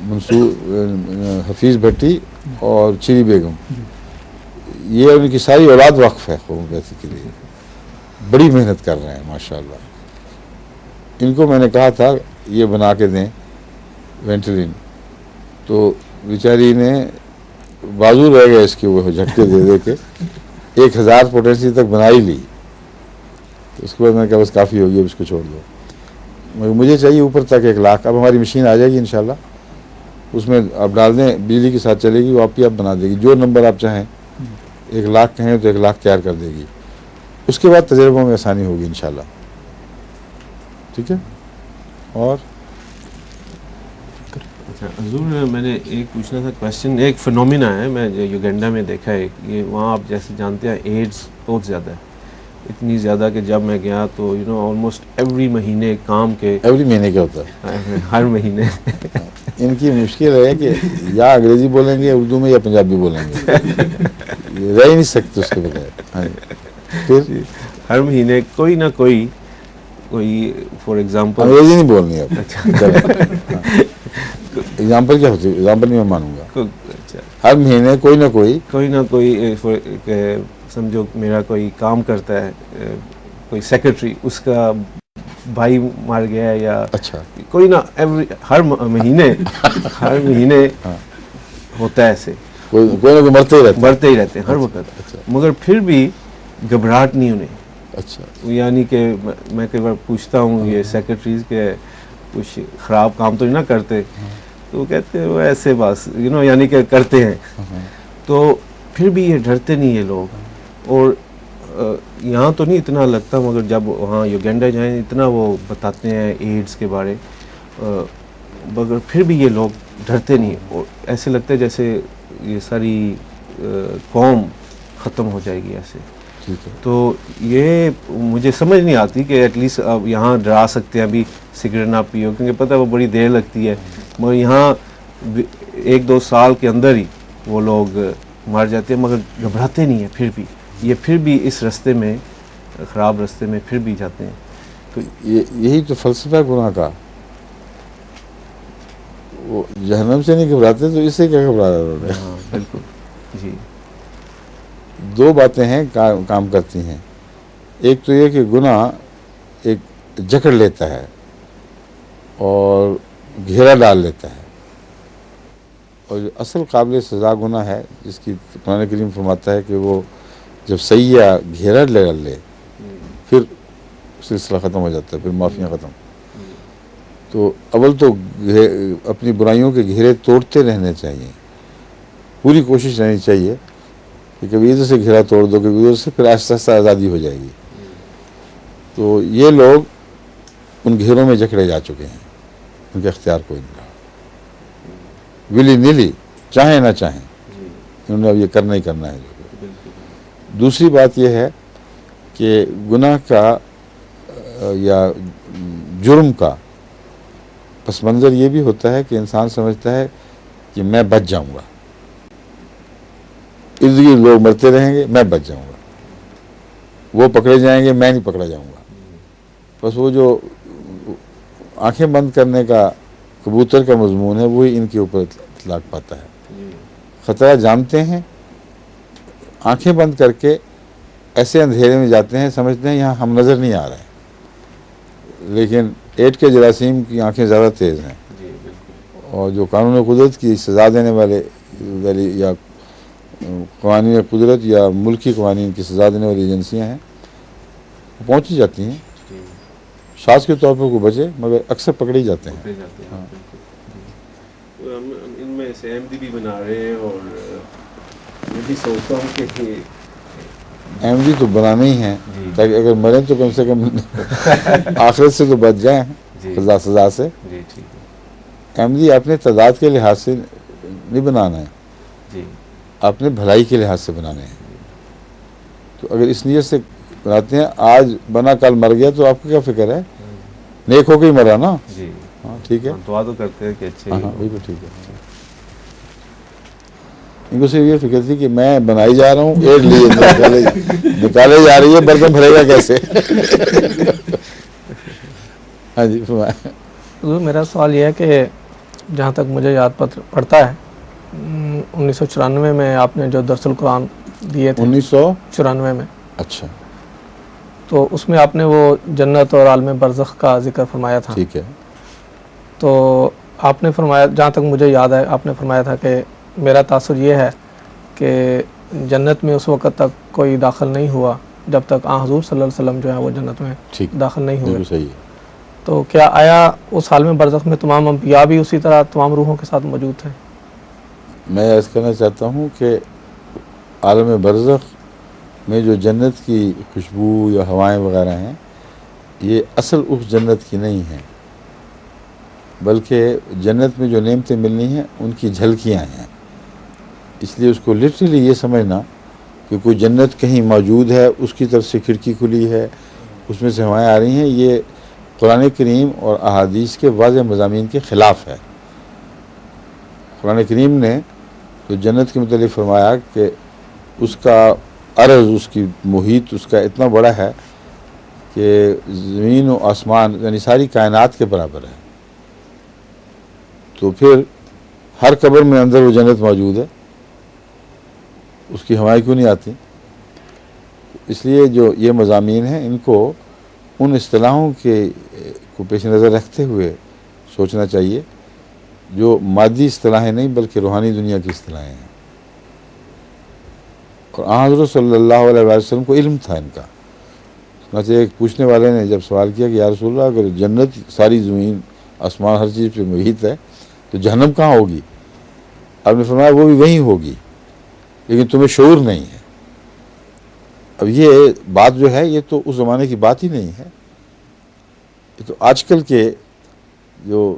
S1: منصور حفیظ بھٹی اور چری بیگم، یہ ان کی ساری اولاد وقف ہے ہومیوپیتھی کے لیے. بڑی محنت کر رہے ہیں ماشاءاللہ. ان کو میں نے کہا تھا یہ بنا کے دیں وینٹلین، تو بیچاری نے بازو رہ گئے اس کے وہ جھٹکے دے دے کے 1000 پوٹینسی تک بنا ہی لی. اس کے بعد میں نے کہا بس کافی ہوگی، اب اس کو چھوڑ دو. مجھے چاہیے اوپر تک 1 لاکھ. اب ہماری مشین آ جائے گی انشاءاللہ، اس میں آپ ڈال دیں، بجلی کے ساتھ چلے گی، وہ آپ ہی آپ بنا دے گی. جو نمبر آپ چاہیں، 1 لاکھ کہیں تو 1 لاکھ تیار کر دے گی. اس کے بعد تجربوں میں آسانی ہوگی انشاءاللہ. ٹھیک ہے. اور
S3: اچھا حضور میں نے ایک پوچھنا تھا کویشچن. ایک فنومینا ہے میں یوگنڈا میں دیکھا ہے، یہ وہاں آپ جیسے جانتے ہیں ایڈز بہت زیادہ ہے. اتنی زیادہ کہ جب میں گیا تو آلموسٹ ایوری مہینے کام کے
S1: ایوری مہینے کیا ہوتا ہے؟
S3: ہر مہینے.
S1: ان کی مشکل ہے کہ یا انگریزی بولیں گے اردو میں یا پنجابی بولیں گے، رہ ہی نہیں سکتے اس کے بغیر. پھر
S3: ہر مہینے کوئی نہ کوئی فار ایگزامپل
S1: انگریزی نہیں بولنی اب. ایگزامپل کیا ہوتی ہے؟ ایگزامپل نہیں میں مانوں گا. ہر مہینے کوئی نہ کوئی
S3: سمجھو میرا کوئی کام کرتا ہے، کوئی سیکرٹری، اس کا بھائی مر گیا یا
S1: اچھا
S3: کوئی نہ ہر مہینے ہوتا ہے ایسے.
S1: کوئی نہ کوئی
S3: مرتے ہی رہتے ہیں ہر وقت. مگر پھر بھی گھبراہٹ نہیں انہیں.
S1: اچھا.
S3: یعنی کہ میں کئی بار پوچھتا ہوں یہ سیکرٹریز کے کچھ خراب کام تو نہیں نہ کرتے، تو وہ کہتے ہیں وہ ایسے بس یعنی کہ کرتے ہیں. تو پھر بھی یہ ڈرتے نہیں یہ لوگ. اور یہاں تو نہیں اتنا لگتا، مگر جب وہاں یوگینڈا جائیں اتنا وہ بتاتے ہیں ایڈز کے بارے، مگر پھر بھی یہ لوگ ڈرتے نہیں. اور ایسے لگتا ہے جیسے یہ ساری قوم ختم ہو جائے گی ایسے. تو یہ مجھے سمجھ نہیں آتی کہ ایٹ لیسٹ اب یہاں ڈرا سکتے ہیں ابھی سگریٹ نہ پیو، کیونکہ پتہ ہے وہ بڑی دیر لگتی ہے، مگر یہاں 1-2 سال کے اندر ہی وہ لوگ مر جاتے ہیں، مگر گھبراتے نہیں ہیں. پھر بھی یہ پھر بھی اس رستے میں، خراب رستے میں پھر بھی جاتے ہیں.
S1: تو یہی تو فلسفہ گناہ کا. وہ جہنم سے نہیں گھبراتے تو اس سے کیا گھبرا رہے؟
S3: ہاں بالکل. جی
S1: 2 باتیں ہیں کام کرتی ہیں. ایک تو یہ کہ گناہ ایک جکڑ لیتا ہے اور گھیرا ڈال لیتا ہے، اور جو اصل قابل سزا گناہ ہے جس کی قرآن کریم فرماتا ہے کہ وہ جب سیاح گھیرا ڈال لے پھر سلسلہ ختم ہو جاتا ہے، پھر معافیاں ختم. تو اول تو اپنی برائیوں کے گھیرے توڑتے رہنے چاہیے. پوری کوشش رہنی چاہیے کہ کبھی ادھر سے گھیرا توڑ دو، کبھی ادھر سے، پھر آہستہ آہستہ آزادی ہو جائے گی. تو یہ لوگ ان گھیروں میں جکڑے جا چکے ہیں، ان کے اختیار کوئی نہیں رہا، ولی نیلی چاہیں نہ چاہیں انہوں نے اب یہ کرنا ہی کرنا ہے۔ دوسری بات یہ ہے کہ گناہ کا یا جرم کا پس منظر یہ بھی ہوتا ہے کہ انسان سمجھتا ہے کہ میں بچ جاؤں گا، ارد گرد لوگ مرتے رہیں گے، میں بچ جاؤں گا، وہ پکڑے جائیں گے، میں نہیں پکڑا جاؤں گا۔ بس وہ جو آنکھیں بند کرنے کا کبوتر کا مضمون ہے وہی ان کے اوپر اطلاق پاتا ہے۔ خطرہ جانتے ہیں، آنکھیں بند کر کے ایسے اندھیرے میں جاتے ہیں، سمجھتے ہیں یہاں ہم نظر نہیں آ رہے ہیں، لیکن ایٹ کے جراثیم کی آنکھیں زیادہ تیز ہیں، اور جو قانون قدرت کی سزا دینے والے یا قوانین قدرت یا ملکی قوانین کی سزا دینے والی ایجنسیاں ہیں وہ پہنچی جاتی ہیں، شاذ کے طور پر کوئی بچے مگر اکثر پکڑے جاتے ہیں۔
S3: ہم ان میں سے احمدی بھی بنا رہے ہیں، اور میں بھی سوچتا ہوں کہ
S1: احمدی تو بنانا ہی ہے تاکہ اگر مریں تو کم سے کم آخرت سے تو بچ جائیں سزا سے۔ احمدی اپنے تعداد کے لحاظ سے نہیں بنانا ہے، اپنے بھلائی کے لحاظ سے بنانے ہیں۔ تو اگر اس نیت سے بناتے ہیں آج بنا کل مر گیا تو آپ کو کیا فکر ہے، نیک ہو کے ہی مرا نا۔ ہاں ٹھیک ہے،
S3: دعا تو کرتے ہیں کہ اچھے
S1: ہاں بالکل ٹھیک ہے۔ ان کو صرف یہ فکر تھی کہ میں بنائی جا رہا ہوں، ایک لیے نکالے جا رہی ہے، برتن بھرے گا کیسے؟ ہاں جی فرمائیں۔
S4: حضور میرا سوال یہ ہے کہ جہاں تک مجھے یاد پڑتا ہے 1994 میں آپ نے جو درس القرآن دیے تھے، 1994 میں،
S1: اچھا
S4: تو اس میں آپ نے وہ جنت اور عالم برزخ کا ذکر فرمایا تھا۔
S1: ٹھیک ہے۔
S4: تو آپ نے فرمایا، جہاں تک مجھے یاد ہے آپ نے فرمایا تھا کہ میرا تاثر یہ ہے کہ جنت میں اس وقت تک کوئی داخل نہیں ہوا جب تک حضور صلی اللہ علیہ وسلم جو ہے وہ جنت میں داخل نہیں ہوئے۔
S1: بالکل صحیح ہے۔
S4: تو کیا آیا اس عالم برزخ میں تمام انبیاء بھی اسی طرح تمام روحوں کے ساتھ موجود تھے؟
S1: میں عرض کرنا چاہتا ہوں کہ عالم برزخ میں جو جنت کی خوشبو یا ہوائیں وغیرہ ہیں یہ اصل اس جنت کی نہیں ہیں، بلکہ جنت میں جو نعمتیں ملنی ہیں ان کی جھلکیاں ہیں۔ اس لیے اس کو لٹرلی یہ سمجھنا کہ کوئی جنت کہیں موجود ہے، اس کی طرف سے کھڑکی کھلی ہے، اس میں سے ہوائیں آ رہی ہیں، یہ قرآن کریم اور احادیث کے واضح مضامین کے خلاف ہے۔ قرآن کریم نے جو جنت کے متعلق فرمایا کہ اس کا عرض، اس کی محیط اس کا اتنا بڑا ہے کہ زمین و آسمان یعنی ساری کائنات کے برابر ہے، تو پھر ہر قبر میں اندر وہ جنت موجود ہے، اس کی ہوائیں کیوں نہیں آتی؟ اس لیے جو یہ مضامین ہیں ان کو ان اصطلاحوں کے کو پیش نظر رکھتے ہوئے سوچنا چاہیے جو مادی اصطلاحیں نہیں بلکہ روحانی دنیا کی اصطلاحیں ہیں۔ اور حضرت صلی اللہ علیہ وسلم کو علم تھا ان کا۔ چنانچہ ایک پوچھنے والے نے جب سوال کیا کہ یا رسول اللہ اگر جنت ساری زمین آسمان ہر چیز پہ محیط ہے تو جہنم کہاں ہوگی؟ آپ نے فرمایا وہ بھی وہیں ہوگی لیکن تمہیں شعور نہیں ہے۔ اب یہ بات جو ہے یہ تو اس زمانے کی بات ہی نہیں ہے، یہ تو آج کل کے جو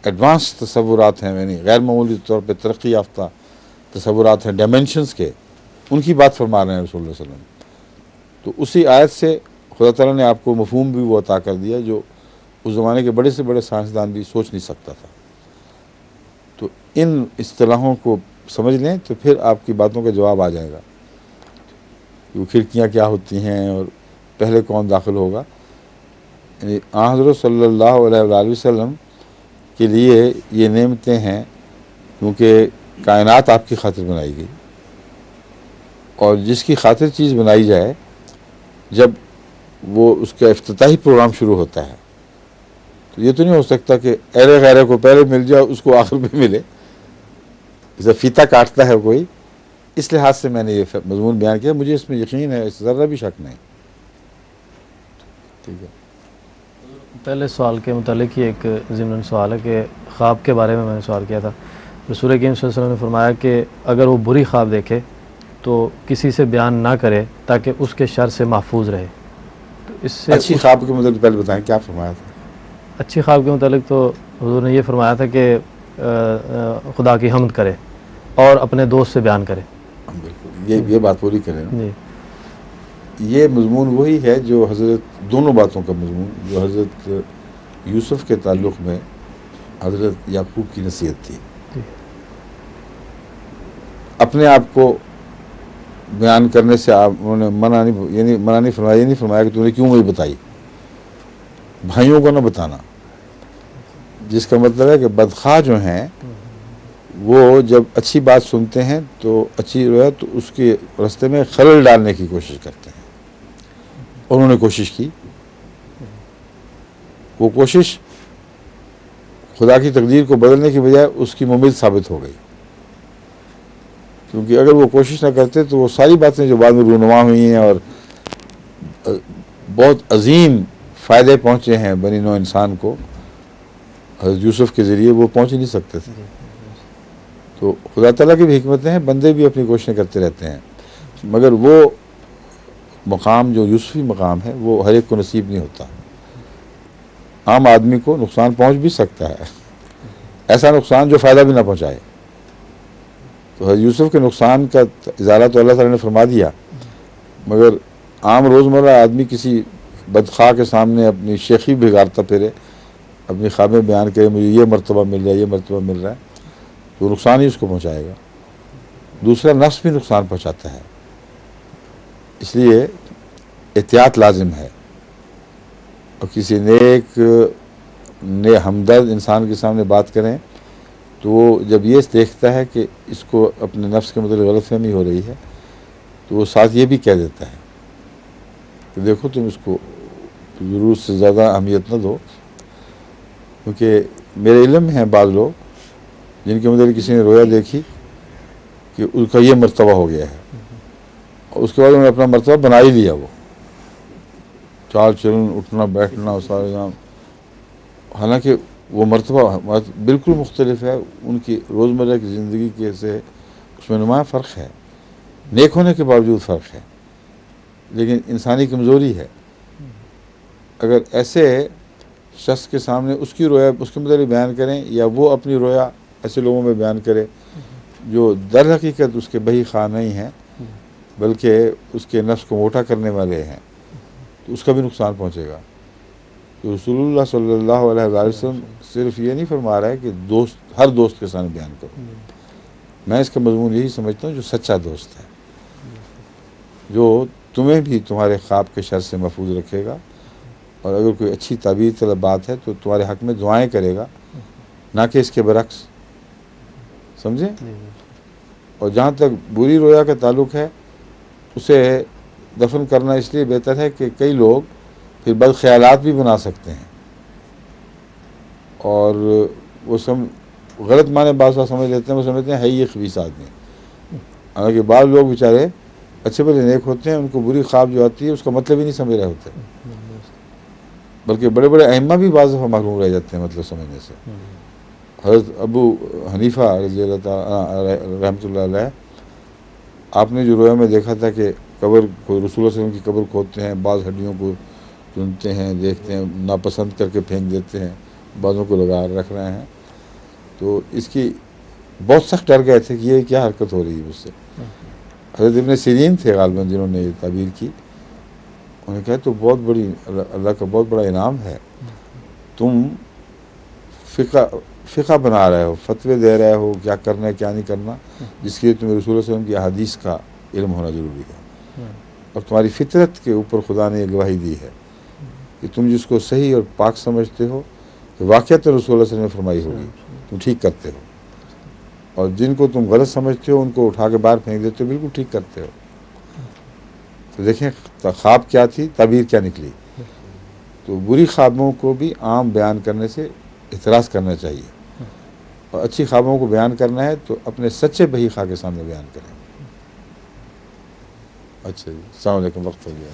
S1: ایڈوانس تصورات ہیں، یعنی غیر معمولی طور پہ ترقی یافتہ تصورات ہیں ڈائمینشنز کے، ان کی بات فرما رہے ہیں رسول اللہ صلی اللہ علیہ وسلم۔ تو اسی آیت سے خدا تعالیٰ نے آپ کو مفہوم بھی وہ عطا کر دیا جو اس زمانے کے بڑے سے بڑے سائنسدان بھی سوچ نہیں سکتا تھا۔ تو ان اصطلاحوں کو سمجھ لیں تو پھر آپ کی باتوں کا جواب آ جائے گا کہ وہ کھڑکیاں کیا ہوتی ہیں اور پہلے کون داخل ہوگا۔ یعنی حضرت صلی اللہ علیہ وآلہ وسلم کے لیے یہ نعمتیں ہیں کیونکہ کائنات آپ کی خاطر بنائی گئی، اور جس کی خاطر چیز بنائی جائے جب وہ اس کا افتتاحی پروگرام شروع ہوتا ہے تو یہ تو نہیں ہو سکتا کہ ایرے غیرے کو پہلے مل جائے اس کو آخر میں ملے، جیسے فیتہ کاٹتا ہے کوئی۔ اس لحاظ سے میں نے یہ مضمون بیان کیا، مجھے اس میں یقین ہے، اس ذرہ بھی شک نہیں۔ ٹھیک ہے،
S5: پہلے سوال کے متعلق ہی ایک ضمن سوال ہے کہ خواب کے بارے میں نے سوال کیا تھا۔ رسول کریم صلی اللہ علیہ وسلم نے فرمایا کہ اگر وہ بری خواب دیکھے تو کسی سے بیان نہ کرے تاکہ اس کے شر سے محفوظ رہے۔ اس سے
S1: اچھی خواب کے متعلق پہلے بتائیں کیا فرمایا تھا؟
S5: اچھی خواب کے متعلق تو حضور نے یہ فرمایا تھا کہ خدا کی حمد کرے اور اپنے دوست سے بیان کرے.
S1: بالکل یہ بات پوری کریں.
S5: جی
S1: یہ مضمون وہی ہے جو حضرت دونوں باتوں کا مضمون جو حضرت یوسف کے تعلق میں حضرت یعقوب کی نصیحت تھی. اپنے آپ کو بیان کرنے سے انہوں نے منع نہیں فرمایا. یہ نہیں فرمایا کہ تم نے کیوں مجھے بتائی. بھائیوں کو نہ بتانا، جس کا مطلب ہے کہ بدخواہ جو ہیں وہ جب اچھی بات سنتے ہیں تو اچھی روایت تو اس کے راستے میں خلل ڈالنے کی کوشش کرتے ہیں. انہوں نے کوشش کی، وہ کوشش خدا کی تقدیر کو بدلنے کی بجائے اس کی ممید ثابت ہو گئی. کیونکہ اگر وہ کوشش نہ کرتے تو وہ ساری باتیں جو بعد میں رونما ہوئی ہیں اور بہت عظیم فائدے پہنچے ہیں بنی نوع انسان کو حضرت یوسف کے ذریعے، وہ پہنچ ہی نہیں سکتے تھے. تو خدا تعالیٰ کی بھی حکمتیں ہیں، بندے بھی اپنی کوششیں کرتے رہتے ہیں، مگر وہ مقام جو یوسفی مقام ہے وہ ہر ایک کو نصیب نہیں ہوتا. عام آدمی کو نقصان پہنچ بھی سکتا ہے، ایسا نقصان جو فائدہ بھی نہ پہنچائے. تو حضرت یوسف کے نقصان کا ازالہ تو اللہ تعالیٰ نے فرما دیا، مگر عام روزمرہ آدمی کسی بدخواہ کے سامنے اپنی شیخی بگاڑتا پھرے، اپنی خوابیں بیان کرے مجھے یہ مرتبہ مل رہا ہے، یہ مرتبہ مل رہا ہے، تو نقصان ہی اس کو پہنچائے گا. دوسرا نفس بھی نقصان پہنچاتا ہے. اس لیے احتیاط لازم ہے. اور کسی نیک ہمدرد انسان کے سامنے بات کریں تو وہ جب یہ دیکھتا ہے کہ اس کو اپنے نفس کے متعلق غلط فہمی ہو رہی ہے تو وہ ساتھ یہ بھی کہہ دیتا ہے کہ دیکھو تم اس کو ضرورت سے زیادہ اہمیت نہ دو، کیونکہ میرے علم میں ہیں بعض لوگ جن کے متعلق کسی نے رویا دیکھی کہ اس کا یہ مرتبہ ہو گیا ہے، اور اس کے بعد انہوں نے اپنا مرتبہ بنا ہی لیا. وہ چال چلن، اٹھنا بیٹھنا سارے کام، حالانکہ وہ مرتبہ بالکل مختلف ہے. ان کی روزمرہ کی زندگی کے سے اس میں نمایاں فرق ہے. نیک ہونے کے باوجود فرق ہے، لیکن انسانی کمزوری ہے. اگر ایسے شخص کے سامنے اس کی رویا اس کے متعلق بیان کریں یا وہ اپنی رویا ایسے لوگوں میں بیان کرے جو در حقیقت اس کے بہی خواہ نہیں ہیں بلکہ اس کے نفس کو موٹا کرنے والے ہیں، تو اس کا بھی نقصان پہنچے گا. تو رسول اللہ صلی اللہ علیہ وسلم صرف یہ نہیں فرما رہا ہے کہ ہر دوست کے سامنے بیان کرو. میں اس کا مضمون یہی سمجھتا ہوں جو سچا دوست ہے، جو تمہیں بھی تمہارے خواب کے شر سے محفوظ رکھے گا، اور اگر کوئی اچھی تعبیر طلب بات ہے تو تمہارے حق میں دعائیں کرے گا، نہ کہ اس کے برعکس. سمجھیں؟ اور جہاں تک بری رویا کا تعلق ہے اسے دفن کرنا اس لیے بہتر ہے کہ کئی لوگ پھر بد خیالات بھی بنا سکتے ہیں اور وہ غلط معنی بعض سمجھ لیتے ہیں. وہ سمجھتے ہیں ہے یہ خبیث آدمی، حالانکہ بعض لوگ بیچارے اچھے بھلے نیک ہوتے ہیں، ان کو بری خواب جو آتی ہے اس کا مطلب ہی نہیں سمجھ رہے ہوتے، بلکہ بڑے بڑے ائمہ بھی بعض دفعہ محروم رہ جاتے ہیں مطلب سمجھنے سے. حضرت ابو حنیفہ رضی اللہ تعالیٰ رحمۃ اللہ علیہ، آپ نے جو رویا میں دیکھا تھا کہ قبر کو رسول اللہ صلی اللہ علیہ وسلم کی قبر کھودتے ہیں، بعض ہڈیوں کو چنتے ہیں، دیکھتے ہیں، ناپسند کر کے پھینک دیتے ہیں، بعضوں کو لگا رکھ رہے ہیں، تو اس کی بہت سخت ڈر گئے تھے کہ یہ کیا حرکت ہو رہی ہے مجھ سے. حضرت ابن سیرین تھے غالباً جنہوں نے یہ تعبیر کی. انہوں نے کہا تو بہت بڑی اللہ کا بہت بڑا انعام ہے، تم فقہ بنا رہے ہو، فتوے دے رہے ہو کیا کرنا ہے کیا نہیں کرنا، جس کے لیے تمہیں رسول اللہ صلی اللہ علیہ وسلم کی احادیث کا علم ہونا ضروری ہے. اور تمہاری فطرت کے اوپر خدا نے یہ گواہی دی ہے کہ تم جس کو صحیح اور پاک سمجھتے ہو کہ واقعات رسول اللہ صلی اللہ علیہ وسلم نے فرمائی ہوگی، تم ٹھیک کرتے ہو، اور جن کو تم غلط سمجھتے ہو ان کو اٹھا کے باہر پھینک دیتے ہو، بالکل ٹھیک کرتے ہو. تو دیکھیں خواب کیا تھی، تعبیر کیا نکلی. تو بری خوابوں کو بھی عام بیان کرنے سے اعتراض کرنا چاہیے، اور اچھی خوابوں کو بیان کرنا ہے تو اپنے سچے بہی خواہ کے سامنے بیان کریں. اچھا جی، السلام علیکم، وقت ہو گیا.